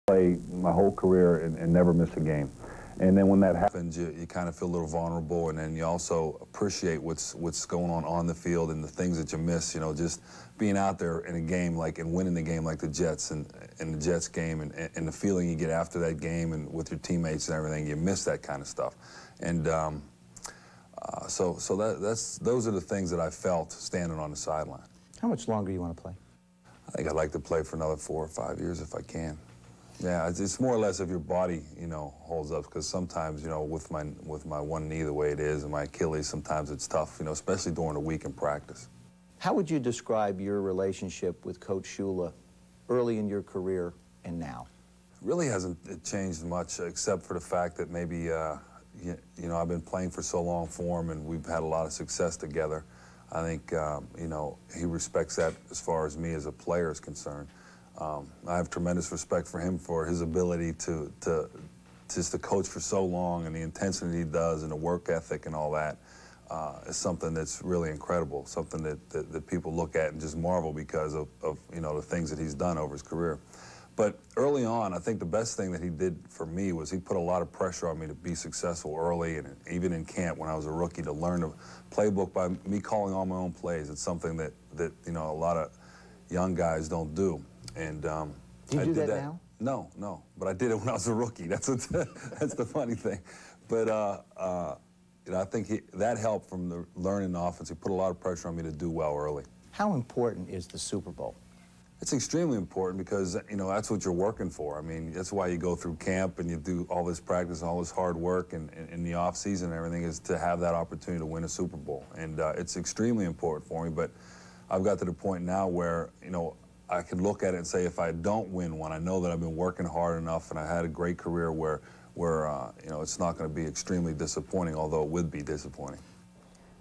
play my whole career and never miss a game. And then when that happens, you kind of feel a little vulnerable, and then you also appreciate what's going on the field and the things that you miss. You know, just being out there in a game like and winning the game like the Jets and the Jets game, and the feeling you get after that game and with your teammates and everything, you miss that kind of stuff. And so those are the things that I felt standing on the sideline. How much longer do you want to play? I think I'd like to play for another 4 or 5 years if I can. Yeah, it's more or less if your body, you know, holds up, because sometimes, you know, with my one knee the way it is and my Achilles, sometimes it's tough, you know, especially during the week in practice. How would you describe your relationship with Coach Shula early in your career and now? It really hasn't changed much, except for the fact that maybe, you know, I've been playing for so long for him and we've had a lot of success together. I think, you know, he respects that as far as me as a player is concerned. I have tremendous respect for him for his ability to coach for so long, and the intensity he does and the work ethic and all that is something that's really incredible, something that people look at and just marvel because of you know, the things that he's done over his career. But early on, I think the best thing that he did for me was he put a lot of pressure on me to be successful early, and even in camp when I was a rookie, to learn the playbook by me calling all my own plays. It's something that you know, a lot of young guys don't do. And do you do that now? No, but I did it when I was a rookie. That's the funny thing. But you know, I think that helped from the learning the offense. He put a lot of pressure on me to do well early. How important is the Super Bowl? It's extremely important because, you know, that's what you're working for. I mean, that's why you go through camp and you do all this practice, all this hard work, and in the off season and everything, is to have that opportunity to win a Super Bowl. And it's extremely important for me. But I've got to the point now where, you know, I can look at it and say, if I don't win one, I know that I've been working hard enough and I had a great career where you know, it's not going to be extremely disappointing, although it would be disappointing.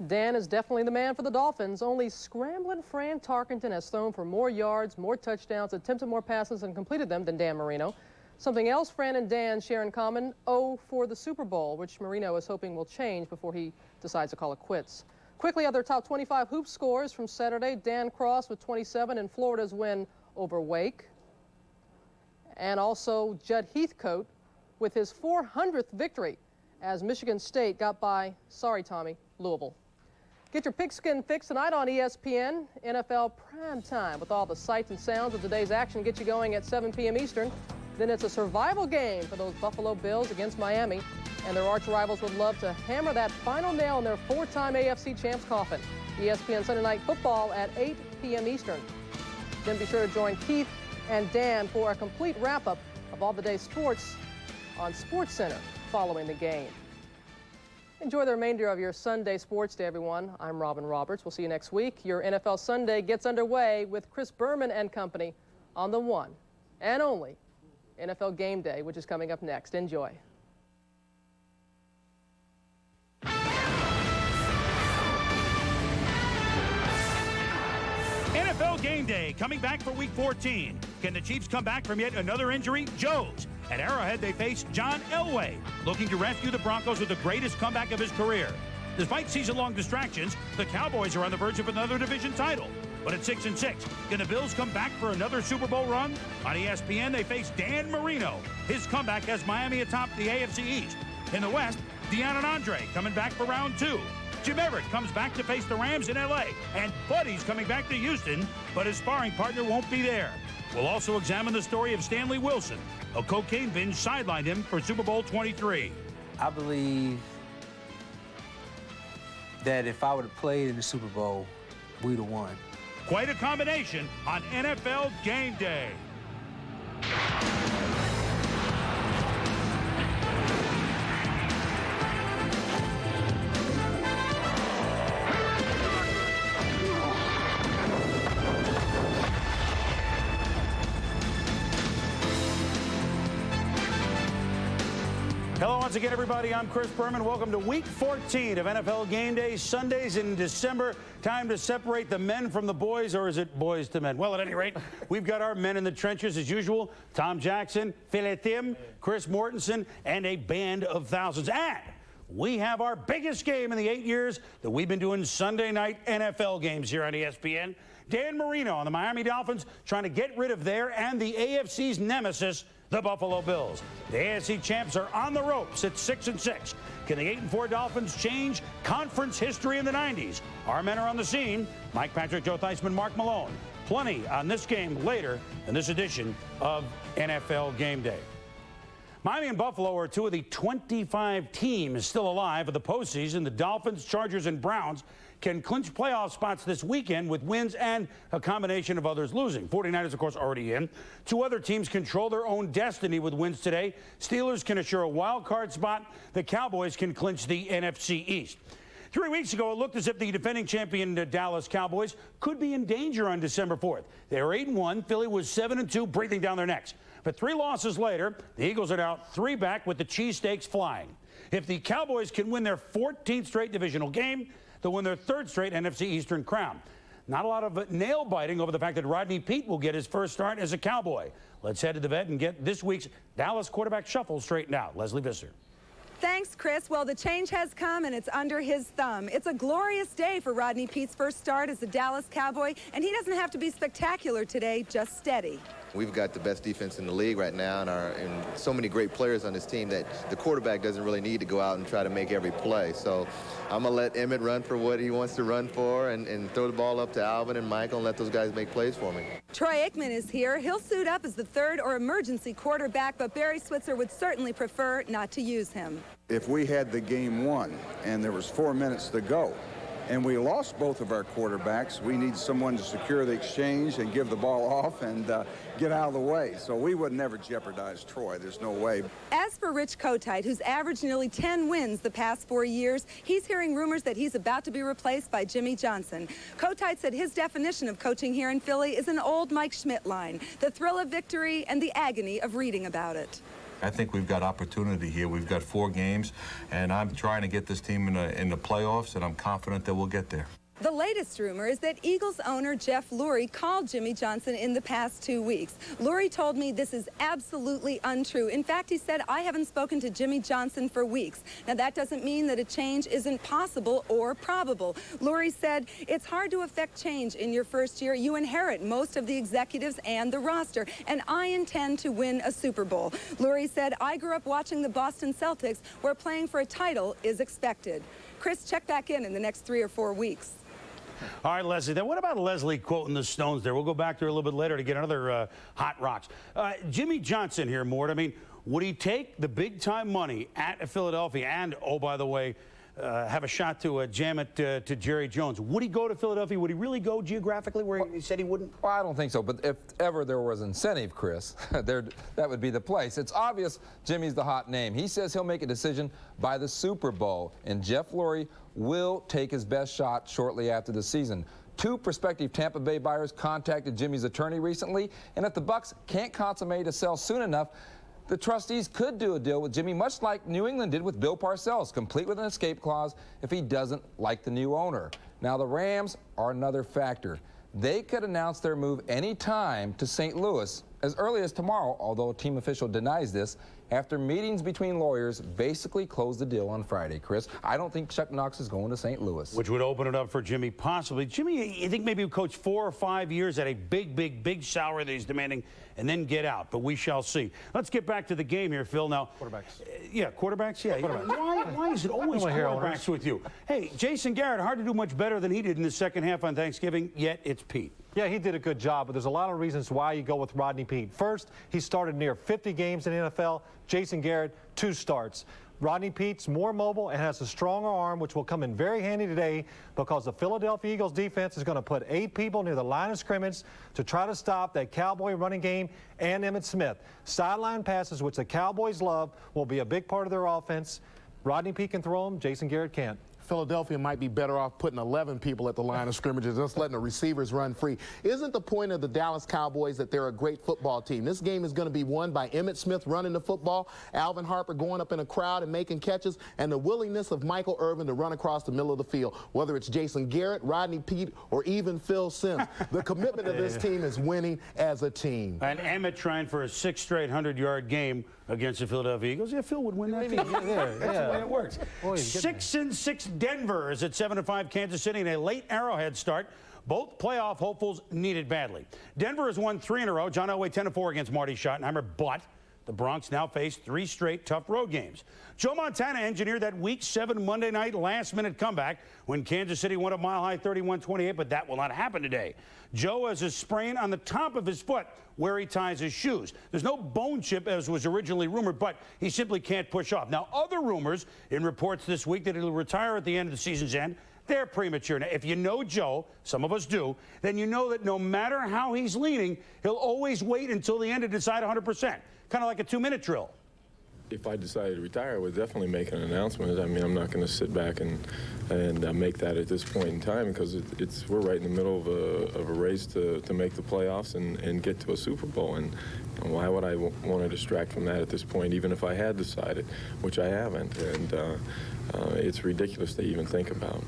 Dan is definitely the man for the Dolphins. Only scrambling Fran Tarkenton has thrown for more yards, more touchdowns, attempted more passes, and completed them than Dan Marino. Something else Fran and Dan share in common: 0 for the Super Bowl, which Marino is hoping will change before he decides to call it quits. Quickly, other top 25 hoop scores from Saturday: Dan Cross with 27 in Florida's win over Wake. And also Judd Heathcote with his 400th victory as Michigan State got by, sorry Tommy, Louisville. Get your pigskin fix tonight on ESPN, NFL Primetime, with all the sights and sounds of today's action. Get you going at 7 p.m. Eastern. Then it's a survival game for those Buffalo Bills against Miami. And their arch rivals would love to hammer that final nail in their 4-time AFC champs coffin. ESPN Sunday Night Football at 8 p.m. Eastern. Then be sure to join Keith and Dan for a complete wrap-up of all the day's sports on SportsCenter following the game. Enjoy the remainder of your Sunday sports day, everyone. I'm Robin Roberts. We'll see you next week. Your NFL Sunday gets underway with Chris Berman and company on the one and only NFL Game Day, which is coming up next. Enjoy. NFL Game Day coming back for Week 14. Can the Chiefs come back from yet another injury? Joe's. At Arrowhead, they face John Elway, looking to rescue the Broncos with the greatest comeback of his career. Despite season-long distractions, the Cowboys are on the verge of another division title. But at 6-6, can the Bills come back for another Super Bowl run? On ESPN, they face Dan Marino. His comeback has Miami atop the AFC East. In the West, Deion and Andre coming back for round 2. Jim Everett comes back to face the Rams in L.A. And Buddy's coming back to Houston, but his sparring partner won't be there. We'll also examine the story of Stanley Wilson. A cocaine binge sidelined him for Super Bowl 23. I believe that if I would have played in the Super Bowl, we'd have won. Quite a combination on NFL Game Day. Hello once again, everybody. I'm Chris Berman. Welcome to Week 14 of NFL Game Day. Sundays in December. Time to separate the men from the boys, or is it boys to men? Well, at any rate, we've got our men in the trenches as usual. Tom Jackson, Philly Tim, Chris Mortensen, and a band of thousands. And we have our biggest game in the 8 years that we've been doing Sunday night NFL games here on ESPN. Dan Marino on the Miami Dolphins trying to get rid of their and the AFC's nemesis, The Buffalo Bills. The AFC champs are on the ropes at 6-6. Can the 8-4 Dolphins change conference history in the 90s? Our men are on the scene. Mike Patrick, Joe Theismann, Mark Malone. Plenty on this game later in this edition of NFL Game Day. Miami and Buffalo are two of the 25 teams still alive of the postseason. The Dolphins, Chargers, and Browns can clinch playoff spots this weekend with wins and a combination of others losing. 49ers, of course, already in. Two other teams control their own destiny with wins today. Steelers can assure a wild card spot. The Cowboys can clinch the NFC East. 3 weeks ago, it looked as if the defending champion Dallas Cowboys could be in danger on December 4th. They were 8-1. Philly was 7-2, breathing down their necks. But 3 losses later, the Eagles are now 3 back with the cheesesteaks flying. If the Cowboys can win their 14th straight divisional game, they'll win their 3rd straight NFC Eastern crown. Not a lot of nail-biting over the fact that Rodney Peete will get his first start as a Cowboy. Let's head to the vet and get this week's Dallas quarterback shuffle straightened out. Leslie Visser. Thanks, Chris. Well, the change has come, and it's under his thumb. It's a glorious day for Rodney Peete's first start as a Dallas Cowboy, and he doesn't have to be spectacular today, just steady. We've got the best defense in the league right now, and so many great players on this team that the quarterback doesn't really need to go out and try to make every play. So I'm going to let Emmett run for what he wants to run for and throw the ball up to Alvin and Michael and let those guys make plays for me. Troy Aikman is here. He'll suit up as the 3rd or emergency quarterback, but Barry Switzer would certainly prefer not to use him. If we had the game won and there was 4 minutes to go and we lost both of our quarterbacks, we need someone to secure the exchange and give the ball off and get out of the way. So we would never jeopardize Troy. There's no way. As for Rich Kotite, who's averaged nearly 10 wins the past 4 years, he's hearing rumors that he's about to be replaced by Jimmy Johnson. Kotite said his definition of coaching here in Philly is an old Mike Schmidt line, the thrill of victory and the agony of reading about it. I think we've got opportunity here. We've got 4 games, and I'm trying to get this team in the playoffs, and I'm confident that we'll get there. The latest rumor is that Eagles owner Jeff Lurie called Jimmy Johnson in the past 2 weeks. Lurie told me this is absolutely untrue. In fact, he said, I haven't spoken to Jimmy Johnson for weeks. Now, that doesn't mean that a change isn't possible or probable. Lurie said, it's hard to affect change in your first year. You inherit most of the executives and the roster, and I intend to win a Super Bowl. Lurie said, I grew up watching the Boston Celtics, where playing for a title is expected. Chris, check back in the next 3 or 4 weeks. All right, Leslie. Then what about Leslie quoting the Stones there? We'll go back to her a little bit later to get another hot rocks. Jimmy Johnson here, Mort. I mean, would he take the big-time money at Philadelphia and, oh, by the way, have a shot to jam it to Jerry Jones? Would he go to Philadelphia? Would he really go geographically where he said he wouldn't? Well, I don't think so. But if ever there was incentive, Chris, that would be the place. It's obvious Jimmy's the hot name. He says he'll make a decision by the Super Bowl, and Jeff Lurie will take his best shot shortly after the season. 2 prospective Tampa Bay buyers contacted Jimmy's attorney recently, and if the Bucs can't consummate a sale soon enough, the trustees could do a deal with Jimmy, much like New England did with Bill Parcells, complete with an escape clause if he doesn't like the new owner. Now, the Rams are another factor. They could announce their move any time to St. Louis as early as tomorrow, although a team official denies this, after meetings between lawyers basically closed the deal on Friday, Chris. I don't think Chuck Knox is going to St. Louis. Which would open it up for Jimmy possibly. Jimmy, you think maybe he'll coach 4 or 5 years at a big salary that he's demanding and then get out, but we shall see. Let's get back to the game here, Phil. Now, quarterbacks. Yeah, quarterbacks, yeah. Quarterbacks. Why is it always quarterbacks with you? Hey, Jason Garrett, hard to do much better than he did in the second half on Thanksgiving, yet it's Pete. Yeah, he did a good job, but there's a lot of reasons why you go with Rodney Peete. First, he started near 50 games in the NFL. Jason Garrett, 2 starts. Rodney Peete's more mobile and has a stronger arm, which will come in very handy today because the Philadelphia Eagles defense is going to put 8 people near the line of scrimmage to try to stop that Cowboy running game and Emmitt Smith. Sideline passes, which the Cowboys love, will be a big part of their offense. Rodney Peete can throw them. Jason Garrett can't. Philadelphia might be better off putting 11 people at the line of scrimmage and just letting the receivers run free. Isn't the point of the Dallas Cowboys that they're a great football team? This game is going to be won by Emmitt Smith running the football, Alvin Harper going up in a crowd and making catches, and the willingness of Michael Irvin to run across the middle of the field, whether it's Jason Garrett, Rodney Peete, or even Phil Simms. The commitment of this team is winning as a team. And Emmett trying for a 6th straight 100-yard game against the Philadelphia Eagles. Yeah, Phil would win that game. That's the way it works. 6-6 Denver is at 7-5 Kansas City in a late Arrowhead start. Both playoff hopefuls need it badly. Denver has won 3 in a row. John Elway 10-4 against Marty Schottenheimer, but The Bronx now face 3 straight tough road games. Joe Montana engineered that Week 7 Monday night last-minute comeback when Kansas City won a mile-high 31-28, but that will not happen today. Joe has a sprain on the top of his foot where he ties his shoes. There's no bone chip as was originally rumored, but he simply can't push off. Now, other rumors in reports this week that he'll retire at the end of the season's end, they're premature. Now, if you know Joe, some of us do, then you know that no matter how he's leaning, he'll always wait until the end to decide 100%, kind of like a 2-minute drill. If I decided to retire, I would definitely make an announcement. I mean, I'm not going to sit back and make that at this point in time because we're right in the middle of a race to make the playoffs and get to a Super Bowl. And why would I want to distract from that at this point, even if I had decided, which I haven't. And it's ridiculous to even think about.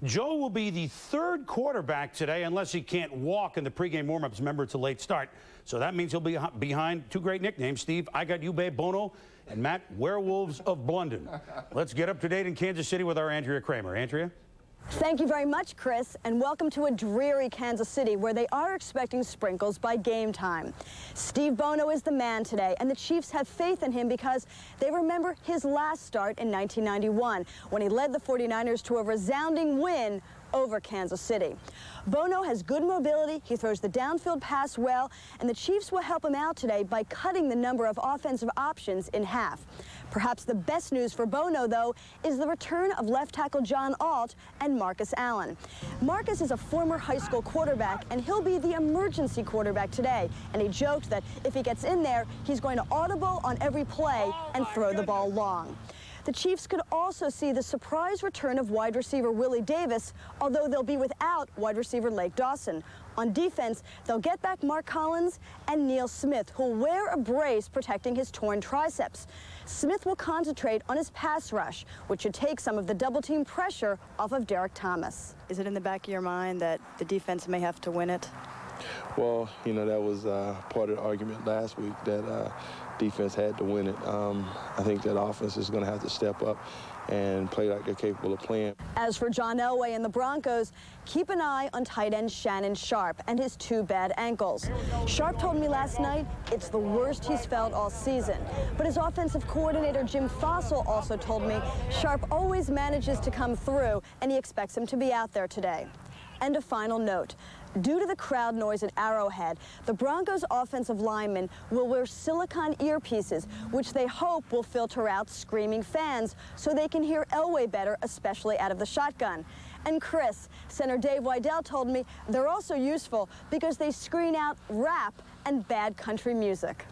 Joe will be the 3rd quarterback today unless he can't walk in the pregame warm-ups. Remember, it's a late start. So that means he'll be behind 2 great nicknames, Steve, I Got You, Babe Bono, and Matt, Werewolves of Blunden. Let's get up to date in Kansas City with our Andrea Kramer. Andrea? Thank you very much, Chris, and welcome to a dreary Kansas City where they are expecting sprinkles by game time. Steve Bono is the man today, and the Chiefs have faith in him because they remember his last start in 1991 when he led the 49ers to a resounding win over Kansas City. Bono has good mobility, he throws the downfield pass well, and the Chiefs will help him out today by cutting the number of offensive options in half. Perhaps the best news for Bono, though, is the return of left tackle John Alt and Marcus Allen. Marcus is a former high school quarterback, and he'll be the emergency quarterback today. And he joked that if he gets in there, he's going to audible on every play and throw the ball long. The Chiefs could also see the surprise return of wide receiver Willie Davis, although they'll be without wide receiver Lake Dawson. On defense, they'll get back Mark Collins and Neil Smith, who'll wear a brace protecting his torn triceps. Smith will concentrate on his pass rush, which should take some of the double-team pressure off of Derek Thomas. Is it in the back of your mind that the defense may have to win it? Well, you know, that was part of the argument last week that defense had to win it. I think that offense is going to have to step up and play like they're capable of playing. As for John Elway and the Broncos, keep an eye on tight end Shannon Sharp and his 2 bad ankles. Sharp told me last night it's the worst he's felt all season. But his offensive coordinator Jim Fossil also told me Sharp always manages to come through, and he expects him to be out there today. And a final note. Due to the crowd noise at Arrowhead, the Broncos offensive linemen will wear silicone earpieces, which they hope will filter out screaming fans so they can hear Elway better, especially out of the shotgun. And Chris, center Dave Wydell told me they're also useful because they screen out rap and bad country music.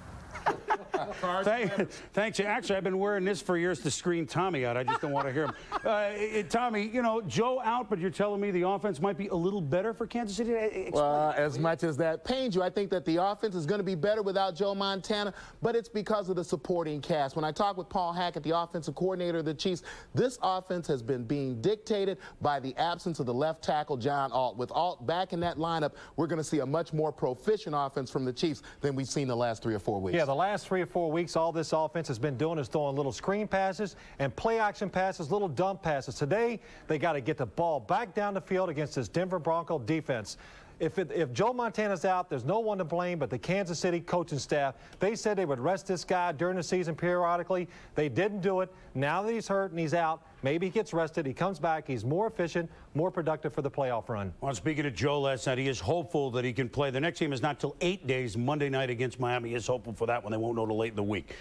Thanks. Actually, I've been wearing this for years to screen Tommy out. I just don't want to hear him. Tommy, you know, Joe out, but you're telling me the offense might be a little better for Kansas City? Well, as much as that pains you, I think that the offense is going to be better without Joe Montana, but it's because of the supporting cast. When I talk with Paul Hackett, the offensive coordinator of the Chiefs, this offense has been being dictated by the absence of the left tackle, John Alt. With Alt back in that lineup, we're going to see a much more proficient offense from the Chiefs than we've seen the last 3 or 4 weeks. Yeah, the last 3 or 4 weeks, all this offense has been doing is throwing little screen passes and play action passes, little dump passes. Today, they got to get the ball back down the field against this Denver Bronco defense. If Joe Montana's out, there's no one to blame but the Kansas City coaching staff. They said they would rest this guy during the season periodically. They didn't do it. Now that he's hurt and he's out, maybe he gets rested, he comes back, he's more efficient, more productive for the playoff run. Well, speaking of Joe last night, he is hopeful that he can play. The next game is not till 8 days, Monday night against Miami. He is hopeful for that one. They won't know till late in the week.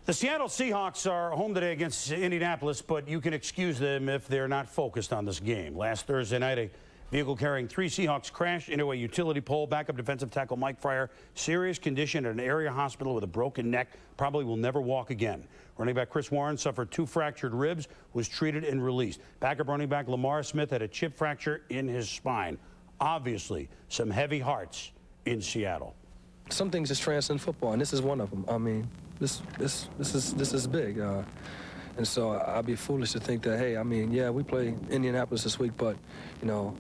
The Seattle Seahawks are home today against Indianapolis, but you can excuse them if they're not focused on this game. Last Thursday night, a vehicle carrying 3 Seahawks crashed into a utility pole. Backup defensive tackle Mike Fryer, serious condition at an area hospital with a broken neck, probably will never walk again. Running back Chris Warren suffered 2 fractured ribs, was treated and released. Backup running back Lamar Smith had a chip fracture in his spine. Obviously, some heavy hearts in Seattle. Some things just transcend football, and this is one of them. I mean, this is big. And so I'd be foolish to think that, hey, I mean, yeah, we play Indianapolis this week, but, you know,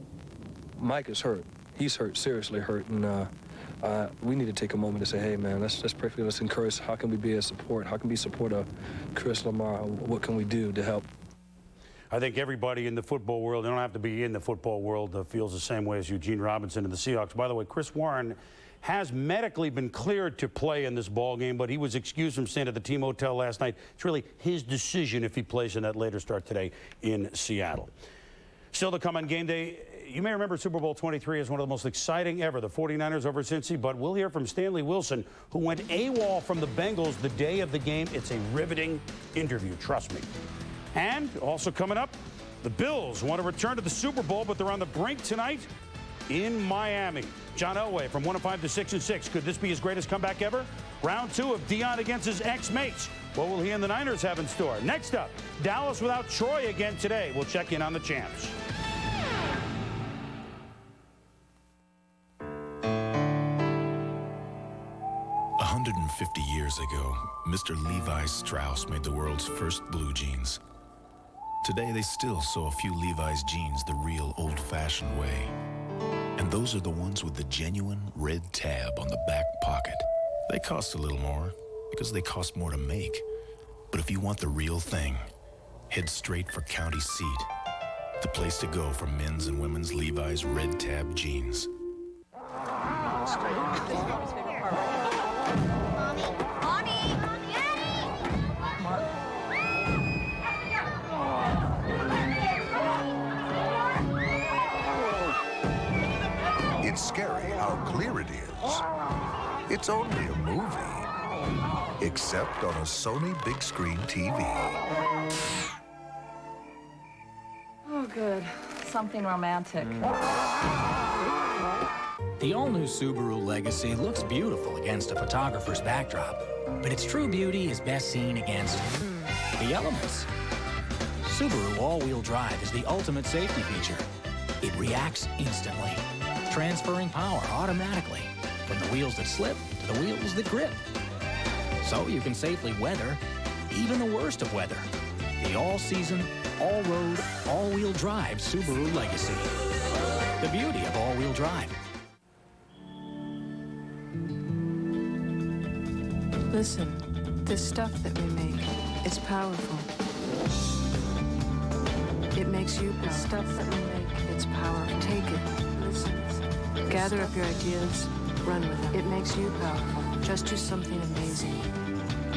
Mike is hurt. He's hurt, seriously hurt, and we need to take a moment to say, hey, man, let's pray for you. Let's encourage. How can we be a support? How can we support Chris Lamar? What can we do to help? I think everybody in the football world, they don't have to be in the football world, feels the same way as Eugene Robinson and the Seahawks. By the way, Chris Warren has medically been cleared to play in this ball game, but he was excused from staying at the team hotel last night. It's really his decision if he plays in that later start today in Seattle. Still to come on Game Day, you may remember Super Bowl 23 as one of the most exciting ever, the 49ers over Cincy, but we'll hear from Stanley Wilson, who went AWOL from the Bengals the day of the game. It's a riveting interview, trust me. And also coming up, the Bills want to return to the Super Bowl, but they're on the brink tonight in Miami. John Elway from 105 to 6 and 6. Could this be his greatest comeback ever? Round 2 of Dion against his ex-mates. What will he and the Niners have in store? Next up, Dallas without Troy again today. We'll check in on the champs. 150 years ago, Mr. Levi Strauss made the world's first blue jeans. Today, they still sew a few Levi's jeans the real old-fashioned way. And those are the ones with the genuine red tab on the back pocket. They cost a little more because they cost more to make. But if you want the real thing, head straight for County Seat, the place to go for men's and women's Levi's red tab jeans. It's scary how clear it is. It's only a movie, except on a Sony big screen TV. Oh, good. Something romantic. The all-new Subaru Legacy looks beautiful against a photographer's backdrop, but its true beauty is best seen against the elements. Subaru all-wheel drive is the ultimate safety feature. It reacts instantly, transferring power automatically from the wheels that slip to the wheels that grip. So you can safely weather even the worst of weather. The all-season, all-road, all-wheel drive Subaru Legacy. The beauty of all-wheel drive. Listen, this stuff that we make, it's powerful. It makes you powerful. The stuff that we make, it's powerful. Take it. Listen. Gather up your ideas, run with them. It makes you powerful. Just do something amazing.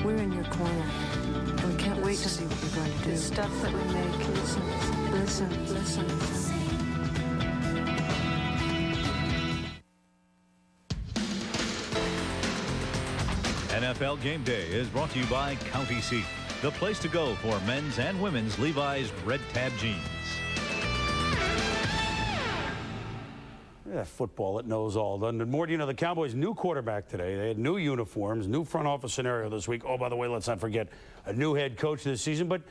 We're in your corner, and we can't wait to see what you're going to do. The stuff that we make, listen. NFL Game Day is brought to you by County Seat, the place to go for men's and women's Levi's red tab jeans. Yeah, football, it knows all. More, you know, the Cowboys' new quarterback today. They had new uniforms, new front office scenario this week. Oh, by the way, let's not forget a new head coach this season. But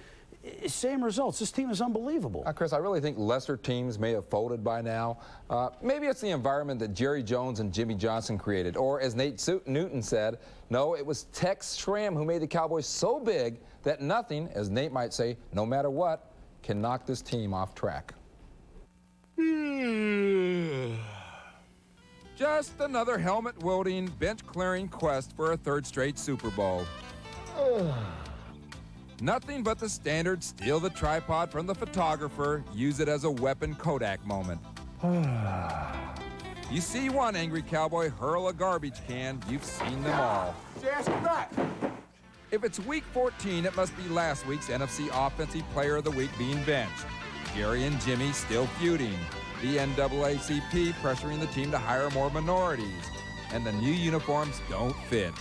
same results. This team is unbelievable. Chris, I really think lesser teams may have folded by now. Maybe it's the environment that Jerry Jones and Jimmy Johnson created. Or as Nate Newton said, no, it was Tex Schramm who made the Cowboys so big that nothing, as Nate might say, no matter what, can knock this team off track. Just another helmet-wielding, bench-clearing quest for a third straight Super Bowl. Nothing but the standard steal the tripod from the photographer, use it as a weapon Kodak moment. You see one angry cowboy hurl a garbage can, you've seen them all. Jazz, come back. If it's week 14, it must be last week's NFC Offensive Player of the Week being benched. Jerry and Jimmy still feuding. The NAACP pressuring the team to hire more minorities. And the new uniforms don't fit.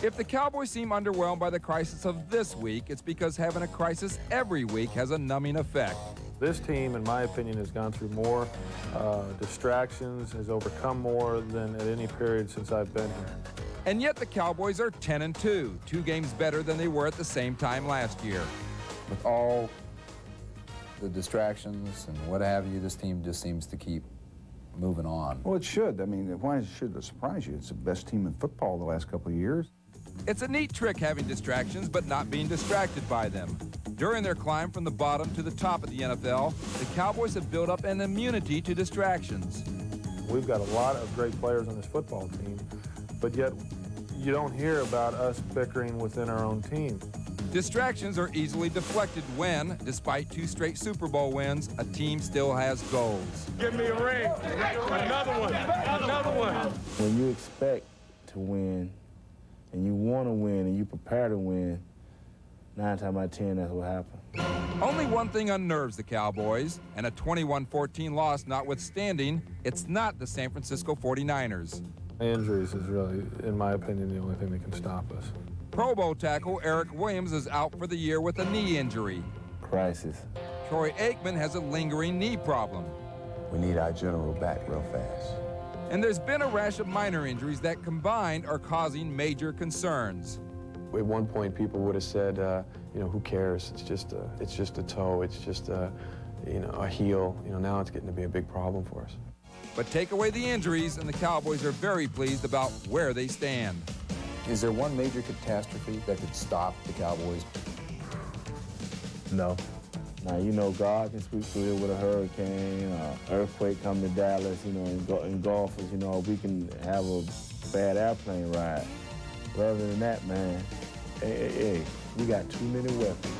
If the Cowboys seem underwhelmed by the crisis of this week, it's because having a crisis every week has a numbing effect. This team, in my opinion, has gone through more distractions, has overcome more than at any period since I've been here. And yet the Cowboys are 10-2, 2 games better than they were at the same time last year. With all the distractions and what have you, this team just seems to keep moving on. Well, it should. I mean, why should it surprise you? It's the best team in football the last couple of years. It's a neat trick having distractions, but not being distracted by them. During their climb from the bottom to the top of the NFL, the Cowboys have built up an immunity to distractions. We've got a lot of great players on this football team, but yet you don't hear about us bickering within our own team. Distractions are easily deflected when, despite 2 straight Super Bowl wins, a team still has goals. Give me a ring. Another one. Another one. When you expect to win and you want to win and you prepare to win, 9 times out of 10, that's what happens. Only one thing unnerves the Cowboys, and a 21-14 loss notwithstanding, it's not the San Francisco 49ers. Injuries is really, in my opinion, the only thing that can stop us. Pro Bowl tackle Eric Williams is out for the year with a knee injury. Crisis. Troy Aikman has a lingering knee problem. We need our general back real fast. And there's been a rash of minor injuries that combined are causing major concerns. At one point, people would have said, you know, who cares? It's just a toe. It's just you know, a heel. You know, now it's getting to be a big problem for us. But take away the injuries, and the Cowboys are very pleased about where they stand. Is there one major catastrophe that could stop the Cowboys? No. Now, you know, God can sweep through here with a hurricane, earthquake come to Dallas, you know, engulf us, you know, we can have a bad airplane ride. But other than that, man, hey, we got too many weapons.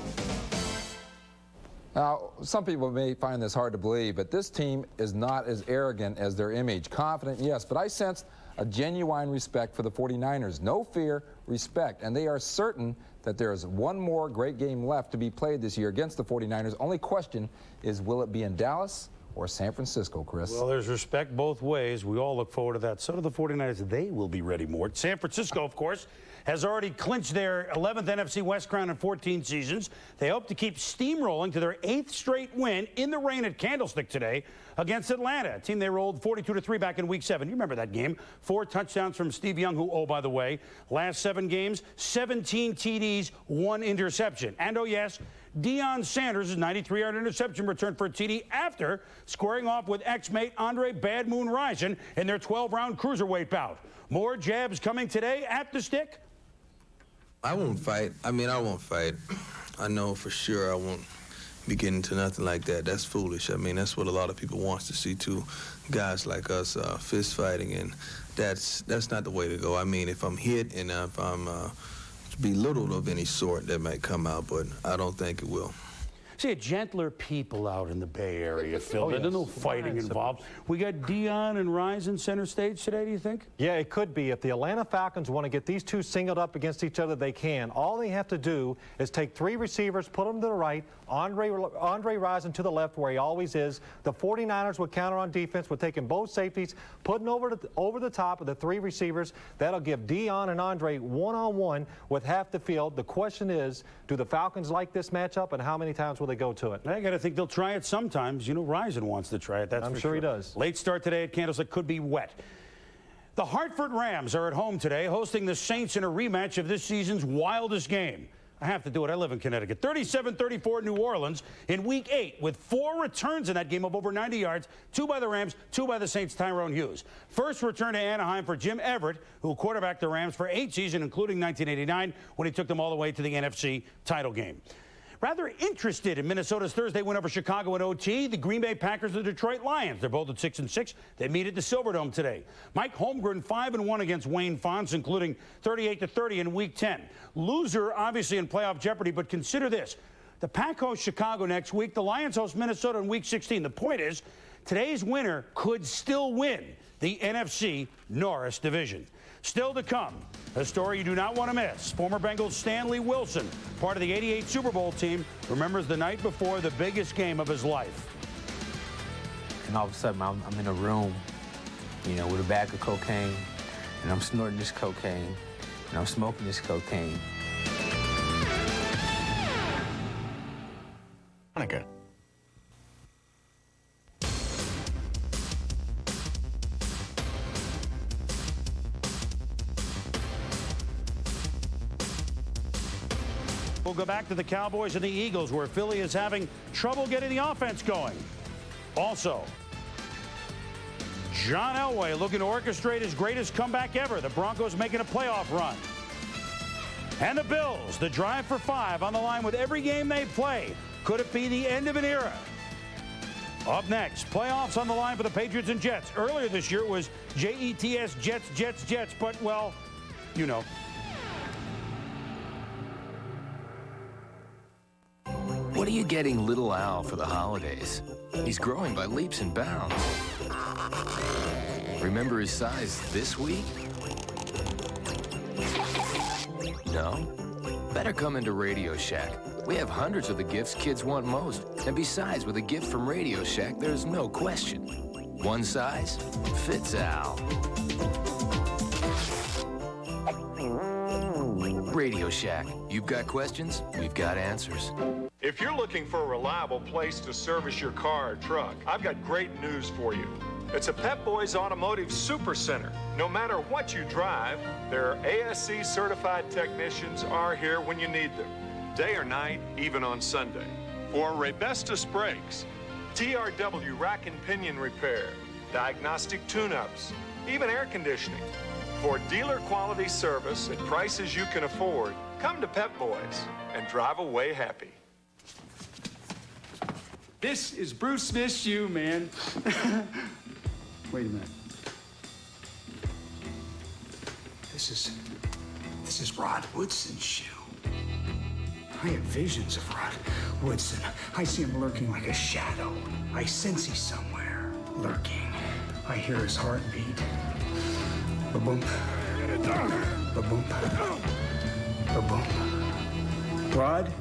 Now, some people may find this hard to believe, but this team is not as arrogant as their image. Confident, yes, but I sensed a genuine respect for the 49ers. No fear, respect. And they are certain that there is one more great game left to be played this year against the 49ers. Only question is, will it be in Dallas or San Francisco, Chris? Well, there's respect both ways. We all look forward to that. So do the 49ers. They will be ready more. San Francisco, of course, has already clinched their 11th NFC West crown in 14 seasons. They hope to keep steamrolling to their 8th straight win in the rain at Candlestick today against Atlanta, a team they rolled 42-3 back in Week 7. You remember that game. 4 touchdowns from Steve Young, who, oh, by the way, last 7 games, 17 TDs, 1 interception. And, oh, yes, Deion Sanders' 93-yard interception return for a TD after squaring off with ex-mate Andre Bad Moon Rison in their 12-round cruiserweight bout. More jabs coming today at the stick. I won't fight. I mean, I won't fight. I know for sure I won't be getting into nothing like that. That's foolish. I mean, that's what a lot of people want to see, too. Guys like us fist fighting, and that's not the way to go. I mean, if I'm hit and if I'm belittled of any sort, that might come out, but I don't think it will. See, gentler people out in the Bay Area, Phil. Oh, yes. There's no fighting involved. We got Deion and Rison center stage today, do you think? Yeah, it could be. If the Atlanta Falcons want to get these two singled up against each other, they can. All they have to do is take 3 receivers, put them to the right, Andre Rison to the left where he always is. The 49ers would counter on defense with taking both safeties, putting over the top of the 3 receivers. That'll give Deion and Andre one-on-one with half the field. The question is, do the Falcons like this matchup, and how many times will they go to it? I got to think they'll try it sometimes. You know, Rison wants to try it. That's I'm for sure he does. Late start today at Candlestick could be wet. The Hartford Rams are at home today, hosting the Saints in a rematch of this season's wildest game. I have to do it. I live in Connecticut. 37-34 New Orleans in Week 8 with 4 returns in that game of over 90 yards, 2 by the Rams, 2 by the Saints' Tyrone Hughes. First return to Anaheim for Jim Everett, who quarterbacked the Rams for 8 seasons, including 1989, when he took them all the way to the NFC title game. Rather interested in Minnesota's Thursday win over Chicago in OT, the Green Bay Packers and the Detroit Lions. They're both at 6-6. They meet at the Silverdome today. Mike Holmgren 5-1 against Wayne Fontes, including 38-30 in Week 10. Loser, obviously, in playoff jeopardy, but consider this. The Pack host Chicago next week. The Lions host Minnesota in Week 16. The point is, today's winner could still win the NFC Norris Division. Still to come, a story you do not want to miss. Former Bengals Stanley Wilson, part of the '88 Super Bowl team, remembers the night before the biggest game of his life. And all of a sudden, I'm in a room, you know, with a bag of cocaine, and I'm snorting this cocaine, and I'm smoking this cocaine. Monica. We'll go back to the Cowboys and the Eagles, where Philly is having trouble getting the offense going. Also, John Elway looking to orchestrate his greatest comeback ever. The Broncos making a playoff run. And the Bills, the drive for 5 on the line with every game they play. Could it be the end of an era? Up next, playoffs on the line for the Patriots and Jets. Earlier this year it was Jets, Jets, but, well, you know. What are you getting little Al for the holidays? He's growing by leaps and bounds. Remember his size this week? No? Better come into Radio Shack. We have hundreds of the gifts kids want most. And besides, with a gift from Radio Shack, there's no question. One size fits Al. Radio Shack. You've got questions, we've got answers. If you're looking for a reliable place to service your car or truck, I've got great news for you. It's a Pep Boys Automotive Super Center. No matter what you drive, their ASC certified technicians are here when you need them, day or night, even on Sunday. For Rebestus brakes, TRW rack and pinion repair, diagnostic tune-ups, even air conditioning. For dealer quality service at prices you can afford, come to Pep Boys and drive away happy. This is Bruce Smith's shoe, man. Wait a minute. This is Rod Woodson's shoe. I have visions of Rod Woodson. I see him lurking like a shadow. I sense he's somewhere lurking. I hear his heartbeat. Ba-boom. Ba-boom. Ba-boom. Rod?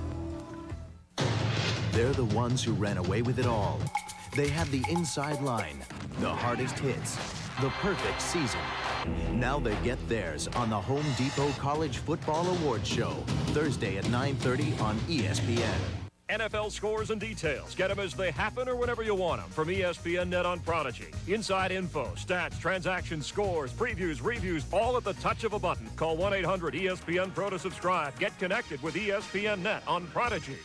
They're the ones who ran away with it all. They have the inside line, the hardest hits, the perfect season. Now they get theirs on the Home Depot College Football Awards Show, Thursday at 9:30 on ESPN. NFL scores and details. Get them as they happen or whenever you want them from ESPN Net on Prodigy. Inside info, stats, transactions, scores, previews, reviews, all at the touch of a button. Call 1-800-ESPN-PRO to subscribe. Get connected with ESPN Net on Prodigy.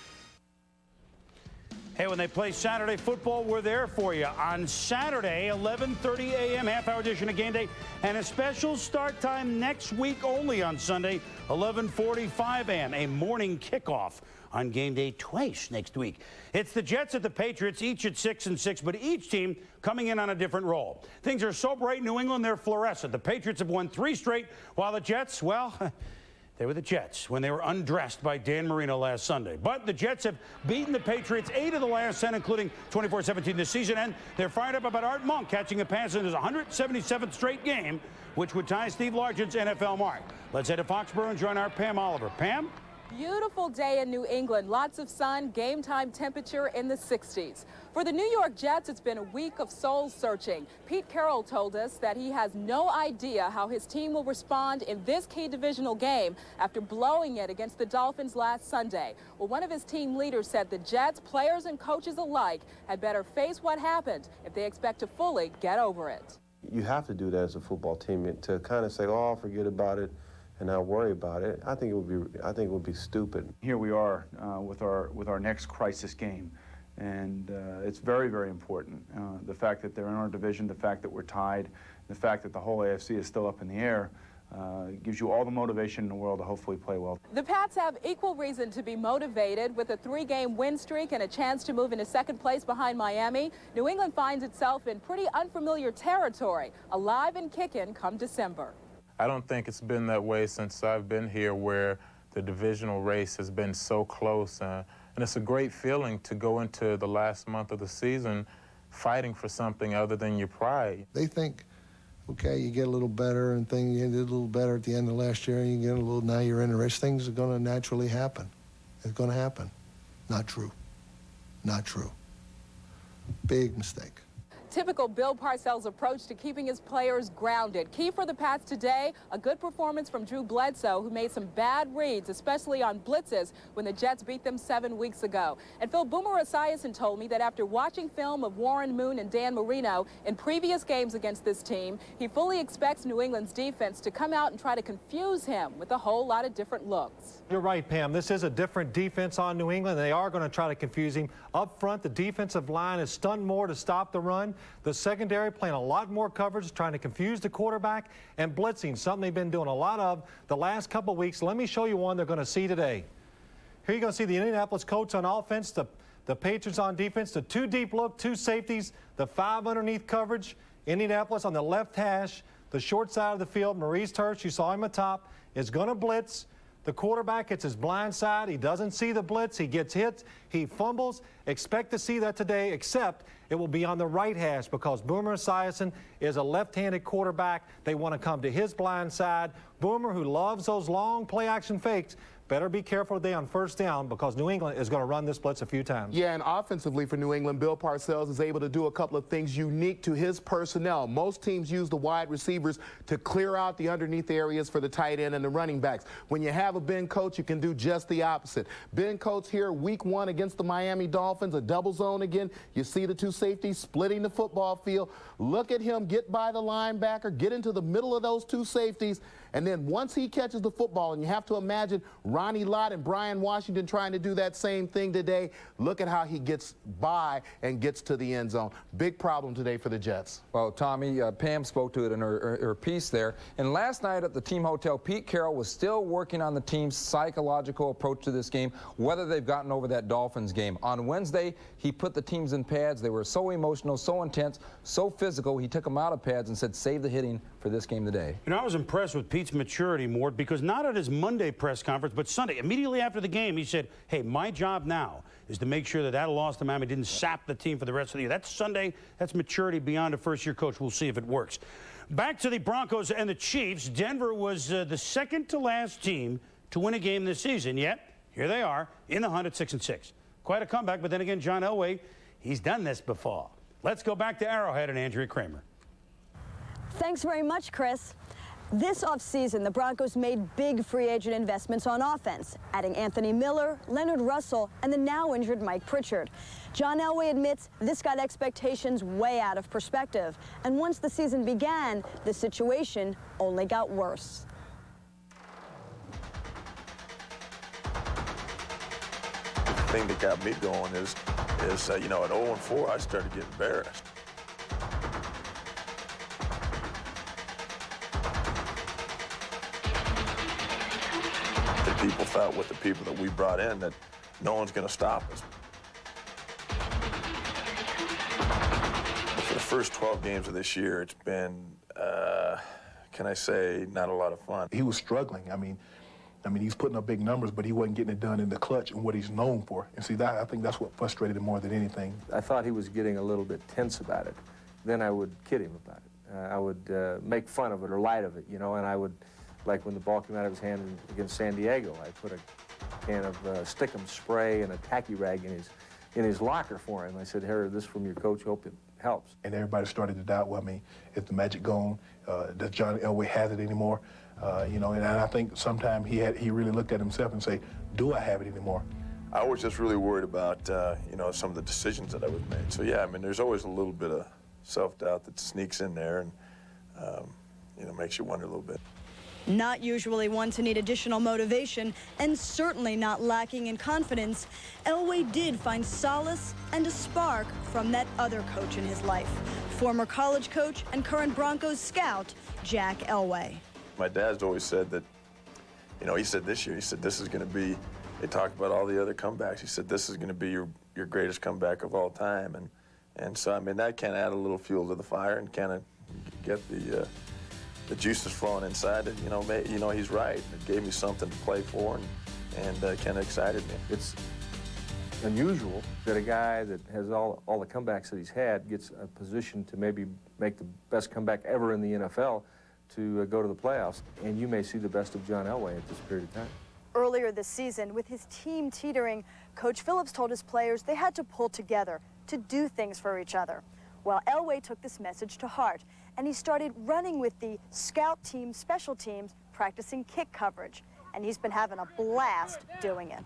Hey, when they play Saturday football, we're there for you. On Saturday, 11:30 a.m., half-hour edition of Game Day, and a special start time next week only on Sunday, 11:45 a.m., a morning kickoff on Game Day twice next week. It's the Jets at the Patriots, each at 6-6, but each team coming in on a different role. Things are so bright in New England, they're fluorescent. The Patriots have won 3 straight, while the Jets, well, they were the Jets when they were undressed by Dan Marino last Sunday. But the Jets have beaten the Patriots 8 of the last 10, including 24-17 this season, and they're fired up about Art Monk catching a pass in his 177th straight game, which would tie Steve Largent's NFL mark. Let's head to Foxborough and join our Pam Oliver. Pam? Beautiful day in New England. Lots of sun, game time temperature in the 60s. For the New York Jets, it's been a week of soul searching. Pete Carroll told us that he has no idea how his team will respond in this key divisional game after blowing it against the Dolphins last Sunday. Well, one of his team leaders said the Jets, players and coaches alike, had better face what happened if they expect to fully get over it. You have to do that as a football team to kind of say, oh, forget about it and not worry about it. I think it would be stupid. Here we are with our next crisis game, and it's very, very important. The fact that they're in our division, the fact that we're tied, the fact that the whole AFC is still up in the air, gives you all the motivation in the world to hopefully play well. The Pats have equal reason to be motivated. With a 3-game win streak and a chance to move into second place behind Miami, New England finds itself in pretty unfamiliar territory, alive and kicking come December. I don't think it's been that way since I've been here, where the divisional race has been so close. And it's a great feeling to go into the last month of the season fighting for something other than your pride. They think, okay, you get a little better and you did a little better at the end of last year, and you get a little, now you're in the race. Things are going to naturally happen. It's going to happen. Not true. Not true. Big mistake. Typical Bill Parcells' approach to keeping his players grounded. Key for the Pats today, a good performance from Drew Bledsoe, who made some bad reads, especially on blitzes when the Jets beat them 7 weeks ago. And Phil Boomer Esiason told me that after watching film of Warren Moon and Dan Marino in previous games against this team, he fully expects New England's defense to come out and try to confuse him with a whole lot of different looks. You're right, Pam. This is a different defense on New England. They are going to try to confuse him. Up front, the defensive line is stunned more to stop the run. The secondary playing a lot more coverage, trying to confuse the quarterback, and blitzing, something they've been doing a lot of the last couple of weeks. Let me show you one they're going to see today. Here you're going to see the Indianapolis Colts on offense, the Patriots on defense, the 2 deep look, 2 safeties, the 5 underneath coverage. Indianapolis on the left hash, the short side of the field. Maurice Hurst, you saw him atop, is going to blitz. The quarterback hits his blind side. He doesn't see the blitz. He gets hit. He fumbles. Expect to see that today, except it will be on the right hash because Boomer Esiason is a left-handed quarterback. They want to come to his blind side. Boomer, who loves those long play-action fakes, better be careful today on first down because New England is going to run this blitz a few times. Yeah, and offensively for New England, Bill Parcells is able to do a couple of things unique to his personnel. Most teams use the wide receivers to clear out the underneath areas for the tight end and the running backs. When you have a Ben Coates, you can do just the opposite. Ben Coates here, week 1 against the Miami Dolphins, a double zone again. You see the two safeties splitting the football field. Look at him get by the linebacker, get into the middle of those two safeties, and then once he catches the football, and you have to imagine Ronnie Lott and Brian Washington trying to do that same thing today, look at how he gets by and gets to the end zone. Big problem today for the Jets. Well, Tommy, Pam spoke to it in her piece there. And last night at the team hotel, Pete Carroll was still working on the team's psychological approach to this game, whether they've gotten over that Dolphins game. On Wednesday, he put the teams in pads. They were so emotional, so intense, so physical, he took them out of pads and said, save the hitting for this game today. You know, I was impressed with Pete's maturity, Mort, because not at his Monday press conference, but Sunday, immediately after the game, he said, hey, my job now is to make sure that loss to Miami didn't sap the team for the rest of the year. That's Sunday. That's maturity beyond a first-year coach. We'll see if it works. Back to the Broncos and the Chiefs. Denver was the second-to-last team to win a game this season, yet here they are in the hunt at 6-6. Quite a comeback, but then again, John Elway, he's done this before. Let's go back to Arrowhead and Andrea Kramer. Thanks very much, Chris. This offseason, the Broncos made big free agent investments on offense, adding Anthony Miller, Leonard Russell, and the now injured Mike Pritchard. John Elway admits this got expectations way out of perspective. And once the season began, the situation only got worse. The thing that got me going is you know, at 0-4, I started getting embarrassed. People felt with the people that we brought in that no one's going to stop us. But for the first 12 games of this year, it's been, can I say, not a lot of fun. He was struggling. I mean, he's putting up big numbers, but he wasn't getting it done in the clutch and what he's known for. And see, I think that's what frustrated him more than anything. I thought he was getting a little bit tense about it. Then I would kid him about it. I would make fun of it or light of it, you know, and I would, like when the ball came out of his hand against San Diego, I put a can of Stickum spray and a tacky rag in his locker for him. I said, here, this from your coach, hope it helps. And everybody started to doubt, well, I mean, is the magic gone? Does John Elway have it anymore? You know, and I think sometimes he really looked at himself and say, do I have it anymore? I was just really worried about, you know, some of the decisions that I would make. So, yeah, I mean, there's always a little bit of self-doubt that sneaks in there and, you know, makes you wonder a little bit. Not usually one to need additional motivation, and certainly not lacking in confidence, Elway did find solace and a spark from that other coach in his life, former college coach and current Broncos scout, Jack Elway. My dad's always said that, you know, he said this year, he said this is going to be, they talked about all the other comebacks, he said this is going to be your greatest comeback of all time, and so, I mean, that kind of add a little fuel to the fire and kind of get the juices flowing inside it. You know, he's right. It gave me something to play for and kind of excited me. It's unusual that a guy that has all the comebacks that he's had gets a position to maybe make the best comeback ever in the NFL to go to the playoffs. And you may see the best of John Elway at this period of time. Earlier this season, with his team teetering, Coach Phillips told his players they had to pull together to do things for each other. Well, Elway took this message to heart, and he started running with the scout team, special teams, practicing kick coverage. And he's been having a blast doing it.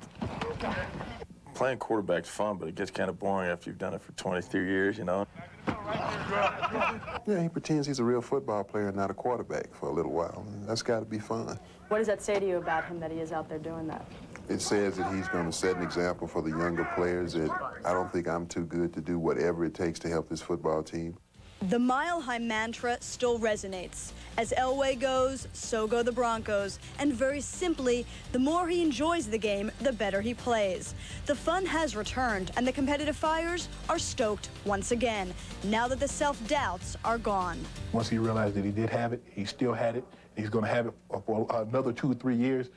Playing quarterback's fun, but it gets kind of boring after you've done it for 23 years, you know? Yeah, he pretends he's a real football player and not a quarterback for a little while. That's got to be fun. What does that say to you about him that he is out there doing that? It says that he's going to set an example for the younger players that I don't think I'm too good to do whatever it takes to help this football team. The Mile High mantra still resonates. As Elway goes, so go the Broncos. And very simply, the more he enjoys the game, the better he plays. The fun has returned, and the competitive fires are stoked once again, now that the self-doubts are gone. Once he realized that he did have it, he still had it, he's going to have it for another 2 or 3 years,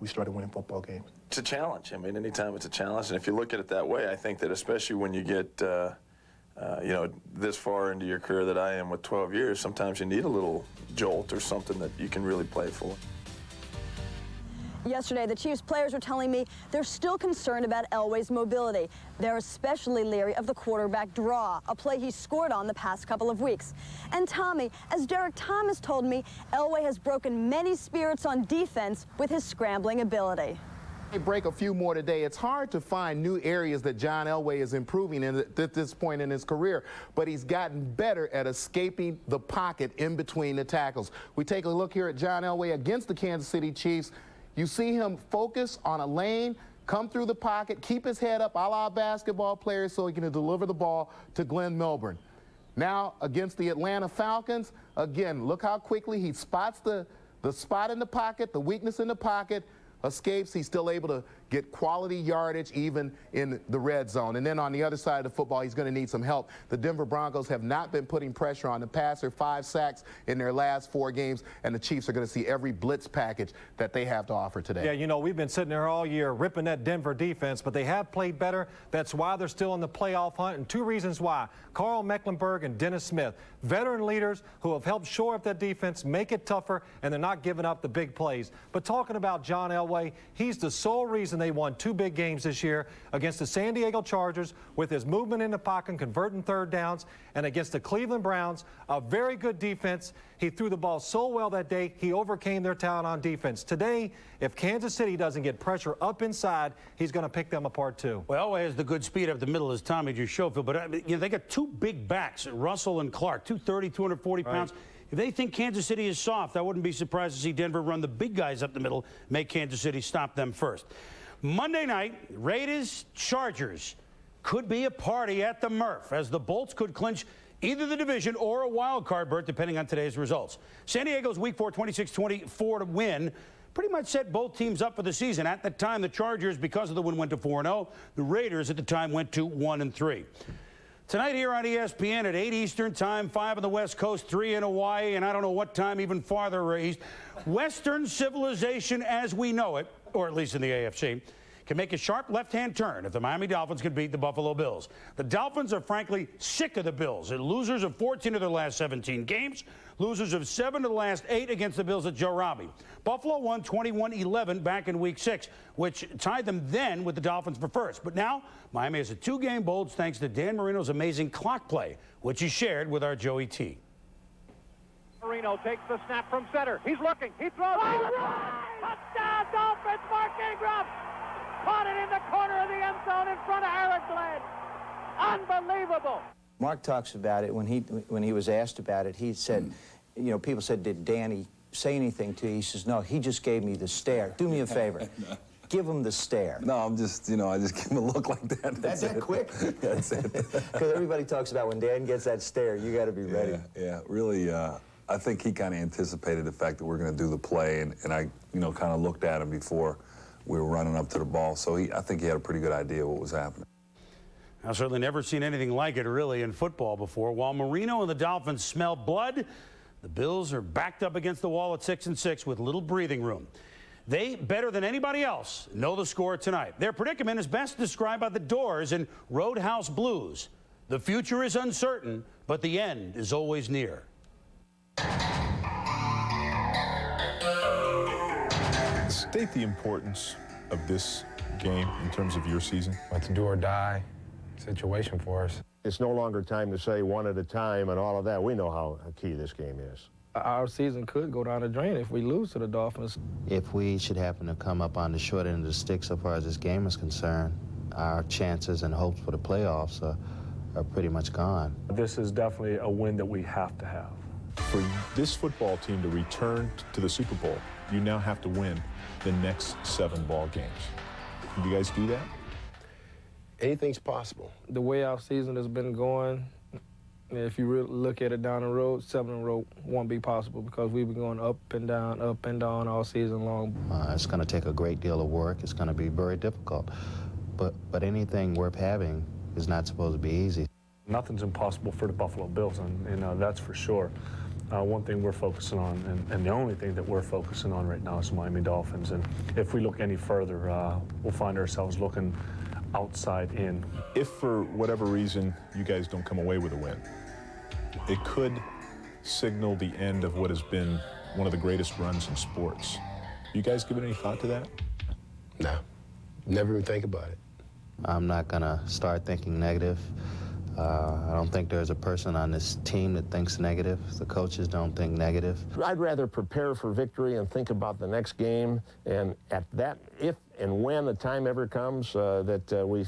we started winning football games. It's a challenge. I mean, anytime it's a challenge, and if you look at it that way, I think that especially when you get, you know, this far into your career that I am with 12 years, sometimes you need a little jolt or something that you can really play for. Yesterday, the Chiefs players were telling me they're still concerned about Elway's mobility. They're especially leery of the quarterback draw, a play he scored on the past couple of weeks. And Tommy, as Derek Thomas told me, Elway has broken many spirits on defense with his scrambling ability. Break a few more today. It's hard to find new areas that John Elway is improving in at this point in his career, but he's gotten better at escaping the pocket in between the tackles. We take a look here at John Elway against the Kansas City Chiefs. You see him focus on a lane, come through the pocket, keep his head up a la basketball players so he can deliver the ball to Glenn Milburn. Now against the Atlanta Falcons, again, look how quickly he spots the spot in the pocket, the weakness in the pocket, escapes. He's still able to get quality yardage even in the red zone. And then on the other side of the football, he's going to need some help. The Denver Broncos have not been putting pressure on the passer, 5 sacks in their last 4 games, and the Chiefs are going to see every blitz package that they have to offer today. Yeah, you know, we've been sitting there all year ripping that Denver defense, but they have played better. That's why they're still in the playoff hunt, and 2 reasons why. Carl Mecklenburg and Dennis Smith, veteran leaders who have helped shore up that defense, make it tougher, and they're not giving up the big plays. But talking about John Elway, he's the sole reason they won 2 big games this year against the San Diego Chargers with his movement in the pocket, converting 3rd downs, and against the Cleveland Browns, a very good defense. He threw the ball so well that day, he overcame their talent on defense. Today, if Kansas City doesn't get pressure up inside, he's going to pick them apart too. Well, Elway has the good speed up the middle, as Tommy just showed, Phil, but you know, they got 2 big backs, Russell and Clark, 230, 240 pounds. Right. If they think Kansas City is soft, I wouldn't be surprised to see Denver run the big guys up the middle, make Kansas City stop them first. Monday night, Raiders-Chargers could be a party at the Murph, as the Bolts could clinch either the division or a wild card berth, depending on today's results. San Diego's Week 4 26-24 to win pretty much set both teams up for the season. At the time, the Chargers, because of the win, went to 4-0. The Raiders, at the time, went to 1-3. Tonight here on ESPN at 8 Eastern Time, 5 on the West Coast, 3 in Hawaii, and I don't know what time even farther east. Western civilization as we know it, or at least in the AFC, can make a sharp left-hand turn if the Miami Dolphins can beat the Buffalo Bills. The Dolphins are frankly sick of the Bills. They're losers of 14 of their last 17 games, losers of 7 of the last 8 against the Bills at Joe Robbie. Buffalo won 21-11 back in Week 6, which tied them then with the Dolphins for first. But now, Miami has a 2-game bulge thanks to Dan Marino's amazing clock play, which he shared with our Joey T. Marino takes the snap from center. He's looking. He throws. Touchdown, Dolphins! Mark Ingram caught it in the corner of the end zone in front of Eric Glenn. Unbelievable. Mark talks about it when he was asked about it. He said, you know, people said, did Danny say anything to you? He says, no, he just gave me the stare. Do me a favor. Give him the stare. No, I'm just, you know, I just give him a look like that. That's that quick? That's it. Because everybody talks about when Dan gets that stare, you got to be ready. Yeah, really, I think he kind of anticipated the fact that we're going to do the play, and I, you know, kind of looked at him before we were running up to the ball. So I think he had a pretty good idea what was happening. I've certainly never seen anything like it, really, in football before. While Marino and the Dolphins smell blood, the Bills are backed up against the wall at 6-6 with little breathing room. They, better than anybody else, know the score tonight. Their predicament is best described by the Doors in Roadhouse Blues. The future is uncertain, but the end is always near. State the importance of this game in terms of your season. It's a do or die situation for us. It's no longer time to say one at a time and all of that. We know how key this game is. Our season could go down the drain if we lose to the Dolphins. If we should happen to come up on the short end of the stick so far as this game is concerned, our chances and hopes for the playoffs are pretty much gone. This is definitely a win that we have to have. For this football team to return to the Super Bowl, you now have to win the next 7 ball games. Can you guys do that? Anything's possible. The way our season has been going, if you really look at it down the road, 7 in a row won't be possible because we've been going up and down all season long. It's going to take a great deal of work. It's going to be very difficult. But anything worth having is not supposed to be easy. Nothing's impossible for the Buffalo Bills, and that's for sure. one thing we're focusing on, and the only thing that we're focusing on right now is the Miami Dolphins. And if we look any further, we'll find ourselves looking outside in. If for whatever reason you guys don't come away with a win, it could signal the end of what has been one of the greatest runs in sports. You guys given any thought to that? No, never even think about it. I'm not gonna start thinking negative. I don't think there's a person on this team that thinks negative. The coaches don't think negative. I'd rather prepare for victory and think about the next game, and at that, if and when the time ever comes that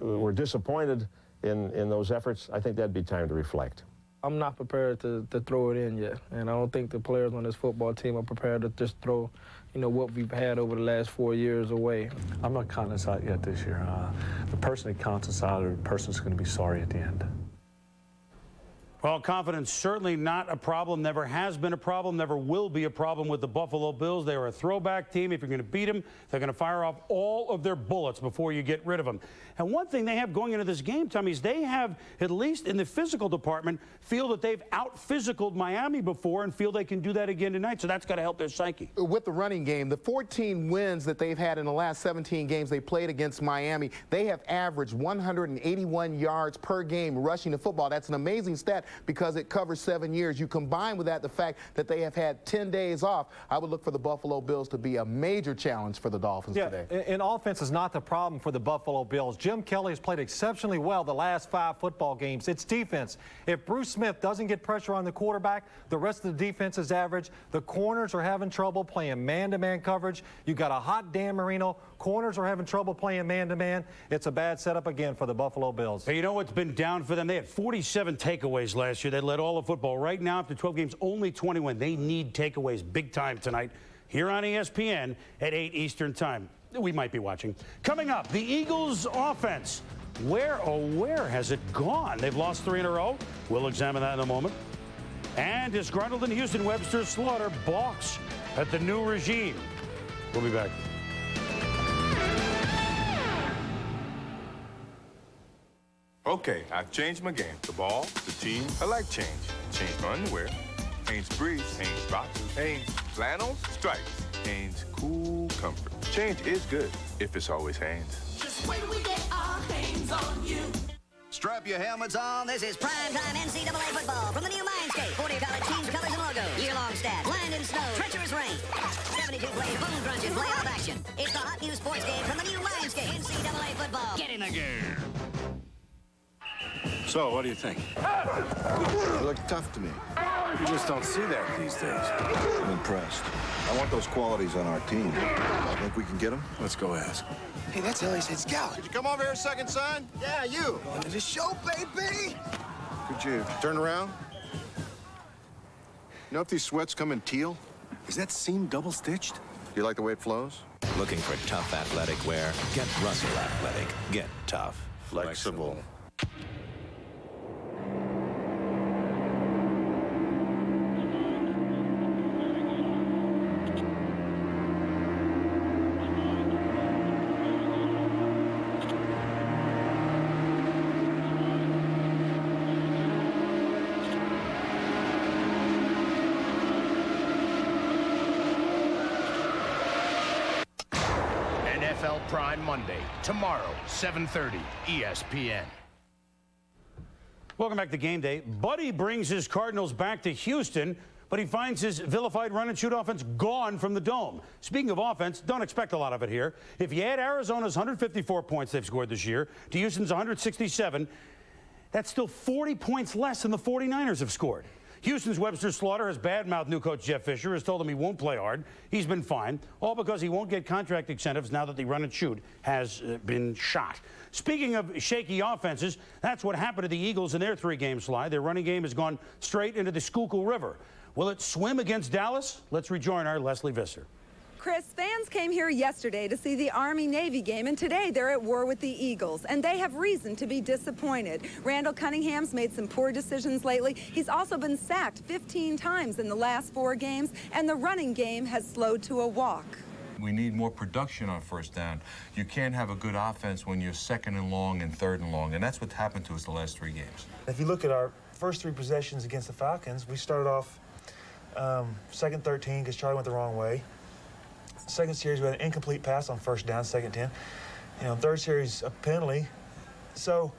we're disappointed in those efforts, I think that'd be time to reflect. I'm not prepared to throw it in yet, and I don't think the players on this football team are prepared to just throw, you know, what we've had over the last 4 years away. I'm not counting us out yet this year. The person that counts us out, or the person that's going to be sorry at the end. Well, confidence certainly not a problem, never has been a problem, never will be a problem with the Buffalo Bills. They are a throwback team. If you're going to beat them, they're going to fire off all of their bullets before you get rid of them. And one thing they have going into this game, Tommy, is they have, at least in the physical department, feel that they've out-physicaled Miami before and feel they can do that again tonight. So that's got to help their psyche. With the running game, the 14 wins that they've had in the last 17 games they played against Miami, they have averaged 181 yards per game rushing the football. That's an amazing stat because it covers 7 years. You combine with that the fact that they have had 10 days off. I would look for the Buffalo Bills to be a major challenge for the Dolphins today. And offense is not the problem for the Buffalo Bills. Jim Kelly has played exceptionally well the last 5 football games. It's defense. If Bruce Smith doesn't get pressure on the quarterback, the rest of the defense is average. The corners are having trouble playing man-to-man coverage. You got a hot Dan Marino. Corners are having trouble playing man-to-man. It's a bad setup again for the Buffalo Bills. Hey, you know what's been down for them? They had 47 takeaways last year. They led all of football. Right now, after 12 games, only 21. They need takeaways big time tonight here on ESPN at 8 Eastern time. We might be watching. Coming up, the Eagles' offense. Where, oh, where has it gone? They've lost 3 in a row. We'll examine that in a moment. And disgruntled in Houston, Webster Slaughter balks at the new regime. We'll be back. Okay, I've changed my game. The ball, the team, I like change. Changed my underwear. Hanes briefs, Hanes boxers, Hanes flannels, stripes, Hanes cool comfort. Change is good if it's always Hanes. Just wait till we get our hands on you. Strap your helmets on. This is primetime NCAA football from the new Mindscape. 40 college teams, colors, and logos. Year-long stats, blind and snow, treacherous rain. 72 plays, bone crunches, playoff action. It's the hot new sports game from the new Mindscape. NCAA football. Get in the game. So, what do you think? You look tough to me. You just don't see that these days. I'm impressed. I want those qualities on our team. I think we can get them. Let's go ask. Hey, that's Ellie's head scout. Could you come over here a second, son? Yeah, you. Going to the show, baby. Could you turn around? You know if these sweats come in teal? Is that seam double-stitched? Do you like the way it flows? Looking for tough athletic wear? Get Russell Athletic. Get tough. Flexible. NFL Prime Monday, tomorrow, 7:30, ESPN. Welcome back to Game Day. Buddy brings his Cardinals back to Houston, but he finds his vilified run-and-shoot offense gone from the Dome. Speaking of offense, don't expect a lot of it here. If you add Arizona's 154 points they've scored this year to Houston's 167, that's still 40 points less than the 49ers have scored. Houston's Webster Slaughter has badmouthed new coach Jeff Fisher, has told him he won't play hard. He's been fine, all because he won't get contract incentives now that the run-and-shoot has been shot. Speaking of shaky offenses, that's what happened to the Eagles in their 3-game slide. Their running game has gone straight into the Schuylkill River. Will it swim against Dallas? Let's rejoin our Leslie Visser. Chris, fans came here yesterday to see the Army-Navy game, and today they're at war with the Eagles, and they have reason to be disappointed. Randall Cunningham's made some poor decisions lately. He's also been sacked 15 times in the last 4 games, and the running game has slowed to a walk. We need more production on first down. You can't have a good offense when you're 2nd and long and 3rd and long, and that's what's happened to us the last 3 games. If you look at our first 3 possessions against the Falcons, we started off Second 13 because Charlie went the wrong way. Second series, we had an incomplete pass on first down, second 10. Third series, a penalty. So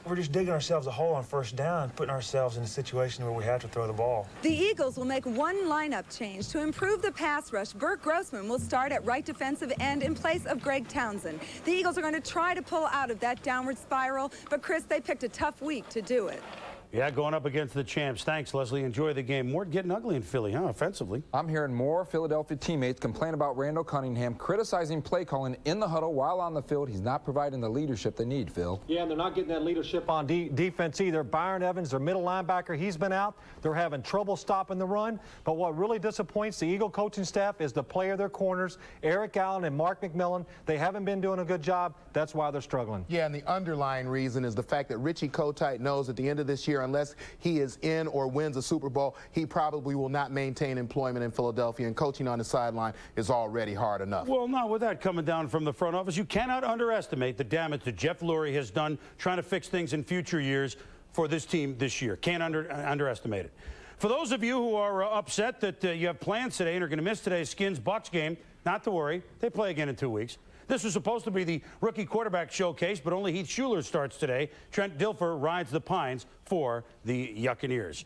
we're just digging ourselves a hole on first down, putting ourselves in a situation where we have to throw the ball. The Eagles will make one lineup change to improve the pass rush. Burt Grossman will start at right defensive end in place of Greg Townsend. The Eagles are going to try to pull out of that downward spiral, but Chris, they picked a tough week to do it. Yeah, going up against the champs. Thanks, Leslie. Enjoy the game. More getting ugly in Philly, huh, offensively? I'm hearing more Philadelphia teammates complain about Randall Cunningham criticizing play calling in the huddle while on the field. He's not providing the leadership they need, Phil. Yeah, and they're not getting that leadership on defense either. Byron Evans, their middle linebacker, he's been out. They're having trouble stopping the run. But what really disappoints the Eagle coaching staff is the play of their corners, Eric Allen and Mark McMillan. They haven't been doing a good job. That's why they're struggling. Yeah, and the underlying reason is the fact that Richie Kotite knows at the end of this year, unless he is in or wins a Super Bowl, he probably will not maintain employment in Philadelphia, and coaching on the sideline is already hard enough. Well, not with that coming down from the front office. You cannot underestimate the damage that Jeff Lurie has done trying to fix things in future years for this team this year. Can't underestimate it. For those of you who are upset that you have plans today and are going to miss today's Skins-Bucks game, not to worry. They play again in 2 weeks. This was supposed to be the rookie quarterback showcase, but only Heath Schuler starts today. Trent Dilfer rides the pines for the Buccaneers.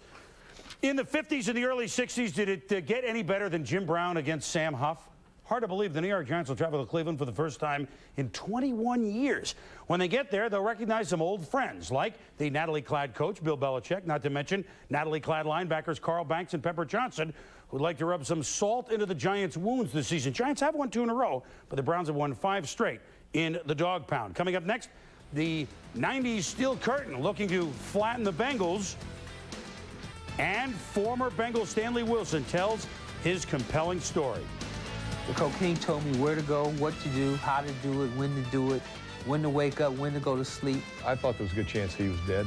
In the 50s and the early 60s, did it get any better than Jim Brown against Sam Huff? Hard to believe the New York Giants will travel to Cleveland for the first time in 21 years. When they get there, they'll recognize some old friends, like the Natalie-clad coach, Bill Belichick, not to mention Natalie-clad linebackers Carl Banks and Pepper Johnson, who'd like to rub some salt into the Giants' wounds this season. Giants have won 2 in a row, but the Browns have won 5 straight in the dog pound. Coming up next, the 90s Steel Curtain looking to flatten the Bengals, and former Bengal Stanley Wilson tells his compelling story. The cocaine told me where to go, what to do, how to do it, when to wake up, when to go to sleep. I thought there was a good chance he was dead.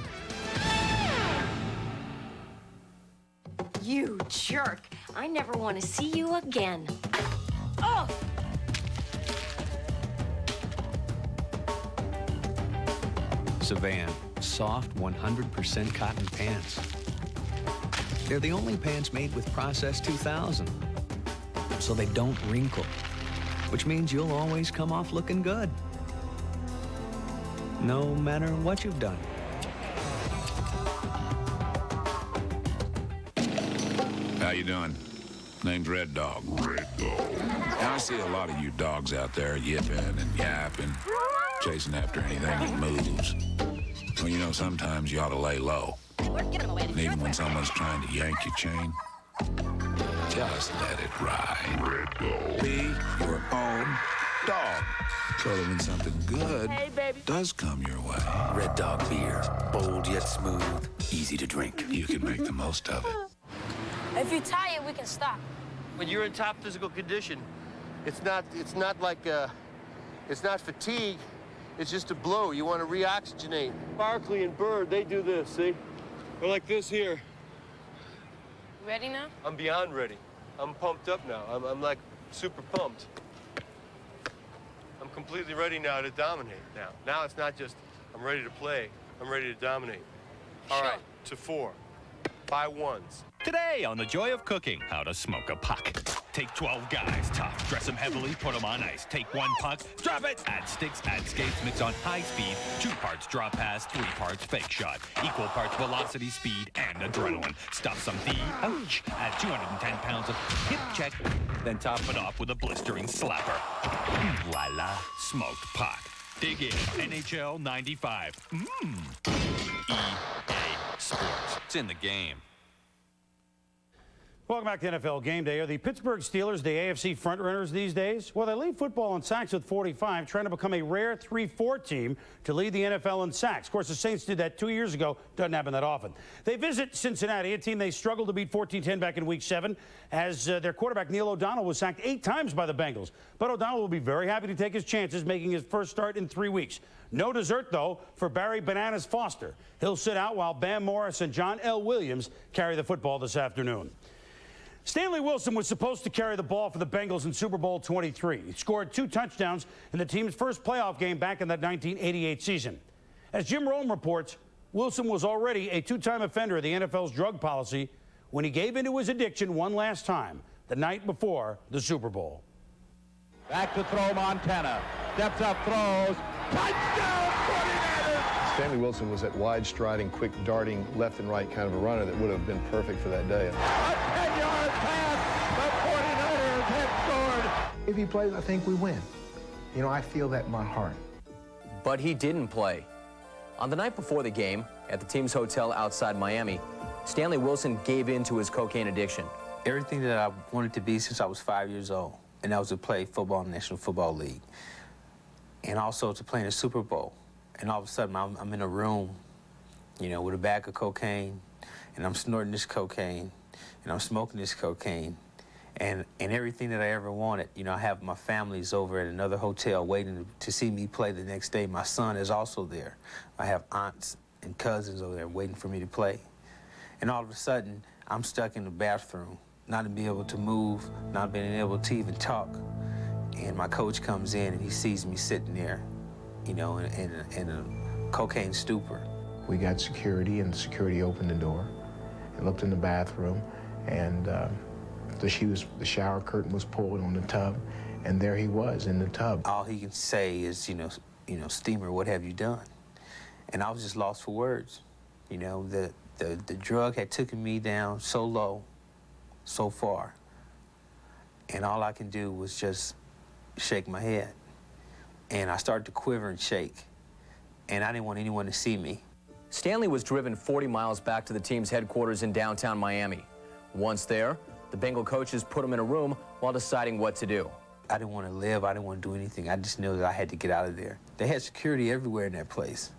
You jerk. I never want to see you again. Oh! Savan, soft 100% cotton pants. They're the only pants made with Process 2000, so they don't wrinkle, which means you'll always come off looking good, no matter what you've done. How you doing? Name's Red Dog. Red Dog. Now, I see a lot of you dogs out there yipping and yapping, chasing after anything that moves. Well, sometimes you ought to lay low. And even when someone's trying to yank your chain, just let it ride. Red Dog. Be your own dog. So that when something good does come your way. Red Dog beer. Bold yet smooth. Easy to drink. You can make the most of it. If you're tired, we can stop. When you're in top physical condition, it's not fatigue, it's just a blow. You want to reoxygenate. Barkley and Bird, they do this, see? They're like this here. Ready now? I'm beyond ready. I'm pumped up now. I'm like super pumped. I'm completely ready now to dominate now. Now it's not just I'm ready to play, I'm ready to dominate. All right, to 4. By ones. Today on The Joy of Cooking, how to smoke a puck. Take 12 guys, tough, dress them heavily, put them on ice. Take 1 puck, drop it, add sticks, add skates, mix on high speed, 2 parts drop pass, 3 parts fake shot, equal parts velocity, speed, and adrenaline. Stuff some D, ouch, add 210 pounds of hip check, then top it off with a blistering slapper. Voila, smoked puck. Dig in, NHL 95. EA Sports. It's in the game. Welcome back to NFL Game Day. Are the Pittsburgh Steelers the AFC frontrunners these days? Well, they lead football in sacks with 45, trying to become a rare 3-4 team to lead the NFL in sacks. Of course, the Saints did that 2 years ago. Doesn't happen that often. They visit Cincinnati, a team they struggled to beat 14-10 back in Week 7, as their quarterback Neil O'Donnell was sacked 8 times by the Bengals. But O'Donnell will be very happy to take his chances, making his first start in 3 weeks. No dessert, though, for Barry Bananas Foster. He'll sit out while Bam Morris and John L. Williams carry the football this afternoon. Stanley Wilson was supposed to carry the ball for the Bengals in Super Bowl 23. He scored 2 touchdowns in the team's first playoff game back in that 1988 season. As Jim Rome reports, Wilson was already a 2-time offender of the NFL's drug policy when he gave into his addiction one last time, the night before the Super Bowl. Back to throw Montana. Steps up, throws. Touchdown, 49ers! Stanley Wilson was that wide striding, quick darting, left and right kind of a runner that would have been perfect for that day. A 10-yard pass. The 49ers have scored. If he plays, I think we win. You know, I feel that in my heart. But he didn't play. On the night before the game, at the team's hotel outside Miami, Stanley Wilson gave in to his cocaine addiction. Everything that I wanted to be since I was 5 years old, and that was to play football in the National Football League, and also to play in the Super Bowl. And all of a sudden, I'm in a room, you know, with a bag of cocaine, and I'm snorting this cocaine, and I'm smoking this cocaine, and everything that I ever wanted. You know, I have my family's over at another hotel waiting to see me play the next day. My son is also there. I have aunts and cousins over there waiting for me to play. And all of a sudden, I'm stuck in the bathroom, not being able to move, not being able to even talk. And my coach comes in and he sees me sitting there, you know, in a cocaine stupor. We got security, and security opened the door and looked in the bathroom, and the shower curtain was pulled on the tub, and there he was in the tub. All he can say is, you know, Steamer, what have you done? And I was just lost for words. You know, the drug had taken me down so low, so far, and all I can do was just shake my head. And I started to quiver and shake, and I didn't want anyone to see me. Stanley was driven 40 miles back to the team's headquarters in downtown Miami. Once there, the Bengal coaches put him in a room while deciding what to do. I didn't want to live. I didn't want to do anything. I just knew that I had to get out of there. They had security everywhere in that place.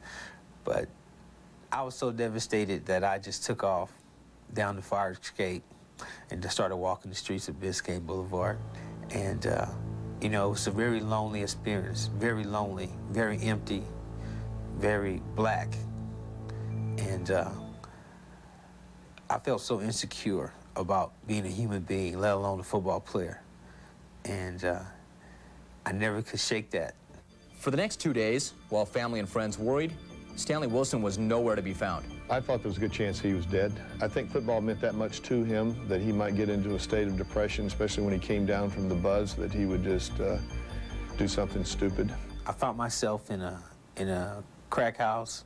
But I was so devastated that I just took off down the fire escape and just started walking the streets of Biscayne Boulevard. And, you know, it was a very lonely experience, very lonely, very empty, very black. And I felt so insecure about being a human being, let alone a football player. And I never could shake that. For the next 2 days, while family and friends worried, Stanley Wilson was nowhere to be found. I thought there was a good chance he was dead. I think football meant that much to him, that he might get into a state of depression, especially when he came down from the buzz, that he would just do something stupid. I found myself in a crack house,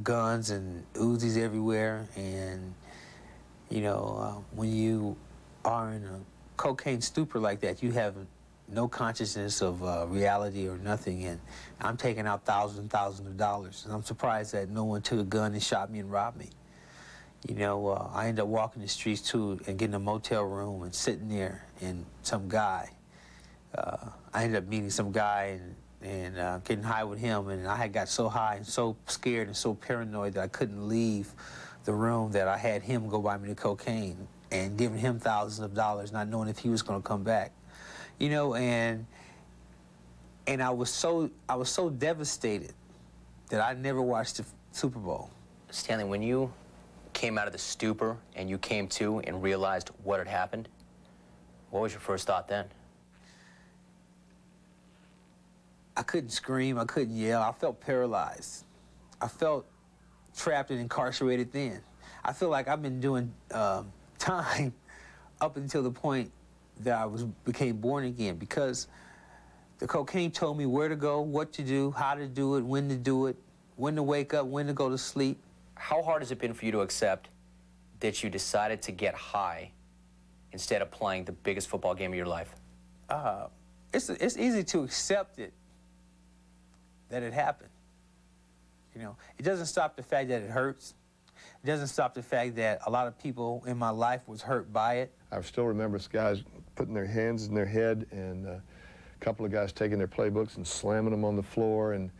guns and Uzis everywhere, and you know, when you are in a cocaine stupor like that, you have no consciousness of reality or nothing, and I'm taking out thousands and thousands of dollars, and I'm surprised that no one took a gun and shot me and robbed me. You know, I ended up walking the streets too and getting a motel room and sitting there, and some guy, I ended up meeting some guy and getting high with him, and I had got so high and so scared and so paranoid that I couldn't leave the room, that I had him go buy me the cocaine and giving him thousands of dollars, not knowing if he was going to come back. You know, and I was so devastated that I never watched the Super Bowl. Stanley, when you came out of the stupor and you came to and realized what had happened, what was your first thought then? I couldn't scream, I couldn't yell, I felt paralyzed. I felt trapped and incarcerated then. I feel like I've been doing time up until the point that I became born again, because the cocaine told me where to go, what to do, how to do it, when to wake up, when to go to sleep. How hard has it been for you to accept that you decided to get high instead of playing the biggest football game of your life? It's easy to accept it, that it happened. You know, it doesn't stop the fact that it hurts. It doesn't stop the fact that a lot of people in my life was hurt by it. I still remember guys putting their hands in their head, and a couple of guys taking their playbooks and slamming them on the floor, and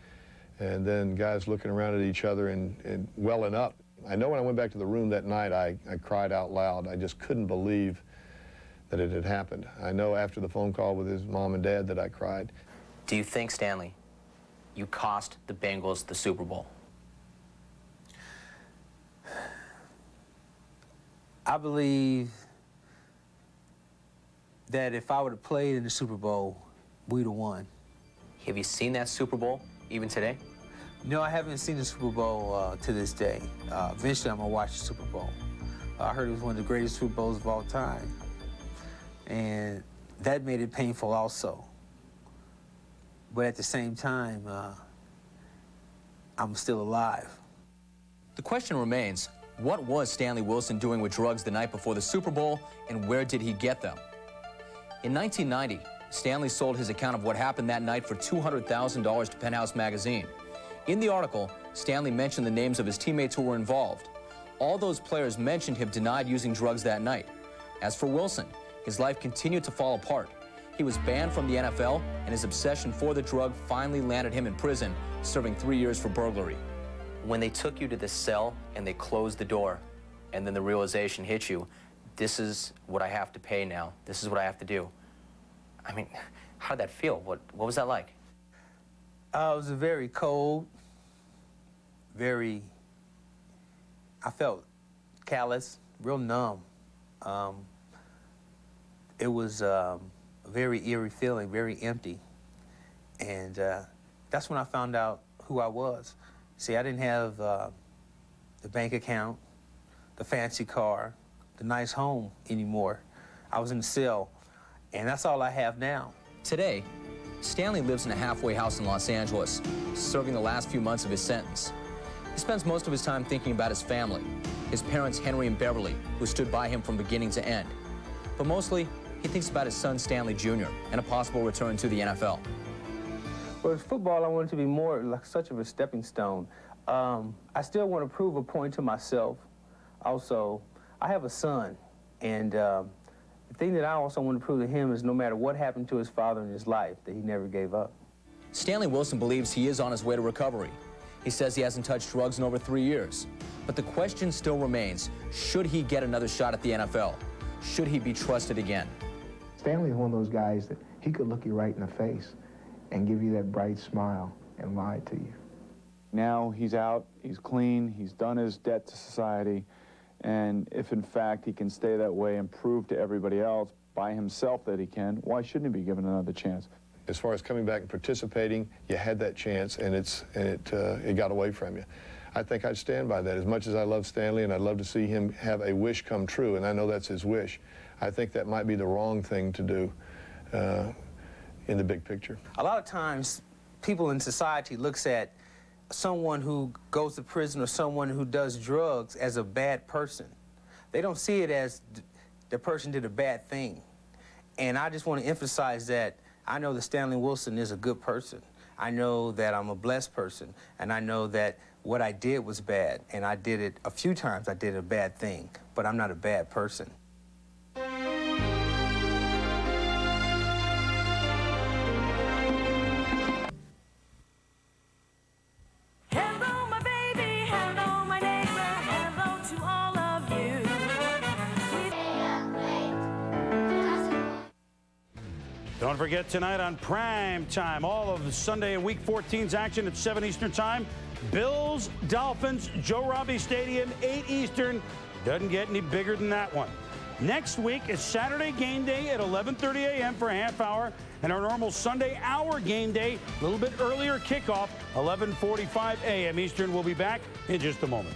then guys looking around at each other and welling up. I know when I went back to the room that night, I cried out loud. I just couldn't believe that it had happened. I know after the phone call with his mom and dad that I cried. Do you think, Stanley, you cost the Bengals the Super Bowl? I believe that if I would have played in the Super Bowl, we'd have won. Have you seen that Super Bowl even today? No, I haven't seen the Super Bowl to this day. Eventually, I'm going to watch the Super Bowl. I heard it was one of the greatest Super Bowls of all time. And that made it painful also. But at the same time, I'm still alive. The question remains, what was Stanley Wilson doing with drugs the night before the Super Bowl, and where did he get them? In 1990, Stanley sold his account of what happened that night for $200,000 to Penthouse magazine. In the article, Stanley mentioned the names of his teammates who were involved. All those players mentioned have denied using drugs that night. As for Wilson, his life continued to fall apart. He was banned from the NFL, and his obsession for the drug finally landed him in prison, serving 3 years for burglary. When they took you to the cell and they closed the door, and then the realization hit you, this is what I have to pay now. This is what I have to do. I mean, how did that feel? What was that like? It was very cold, I felt callous, real numb. It was a very eerie feeling, very empty. And that's when I found out who I was. See, I didn't have the bank account, the fancy car, the nice home anymore. I was in the cell, and that's all I have now. Today, Stanley lives in a halfway house in Los Angeles, serving the last few months of his sentence. He spends most of his time thinking about his family, his parents Henry and Beverly, who stood by him from beginning to end. But mostly, he thinks about his son Stanley Jr. and a possible return to the NFL. Well, with football, I want it to be more like such of a stepping stone. I still want to prove a point to myself. Also, I have a son, and the thing that I also want to prove to him is no matter what happened to his father in his life, that he never gave up. Stanley Wilson believes he is on his way to recovery. He says he hasn't touched drugs in over 3 years. But the question still remains, should he get another shot at the NFL? Should he be trusted again? Stanley is one of those guys that he could look you right in the face and give you that bright smile and lie to you. Now he's out, he's clean, he's done his debt to society, and if in fact he can stay that way and prove to everybody else by himself that he can, why shouldn't he be given another chance? As far as coming back and participating, you had that chance, and it got away from you. I think I'd stand by that. As much as I love Stanley and I'd love to see him have a wish come true, and I know that's his wish, I think that might be the wrong thing to do in the big picture. A lot of times, people in society looks at someone who goes to prison or someone who does drugs as a bad person. They don't see it as the person did a bad thing. And I just want to emphasize that I know that Stanley Wilson is a good person. I know that I'm a blessed person, and I know that what I did was bad, and I did it a few times. I did a bad thing, but I'm not a bad person. Hello, my baby. Hello, my neighbor. Hello to all of you. Don't forget tonight on Prime Time, all of Sunday and Week 14's action at 7 Eastern Time. Bills, Dolphins, Joe Robbie Stadium, 8 Eastern. Doesn't get any bigger than that one. Next week is Saturday game day at 11:30 a.m. for a half hour, and our normal Sunday hour game day, a little bit earlier kickoff, 11:45 a.m. Eastern. We'll be back in just a moment.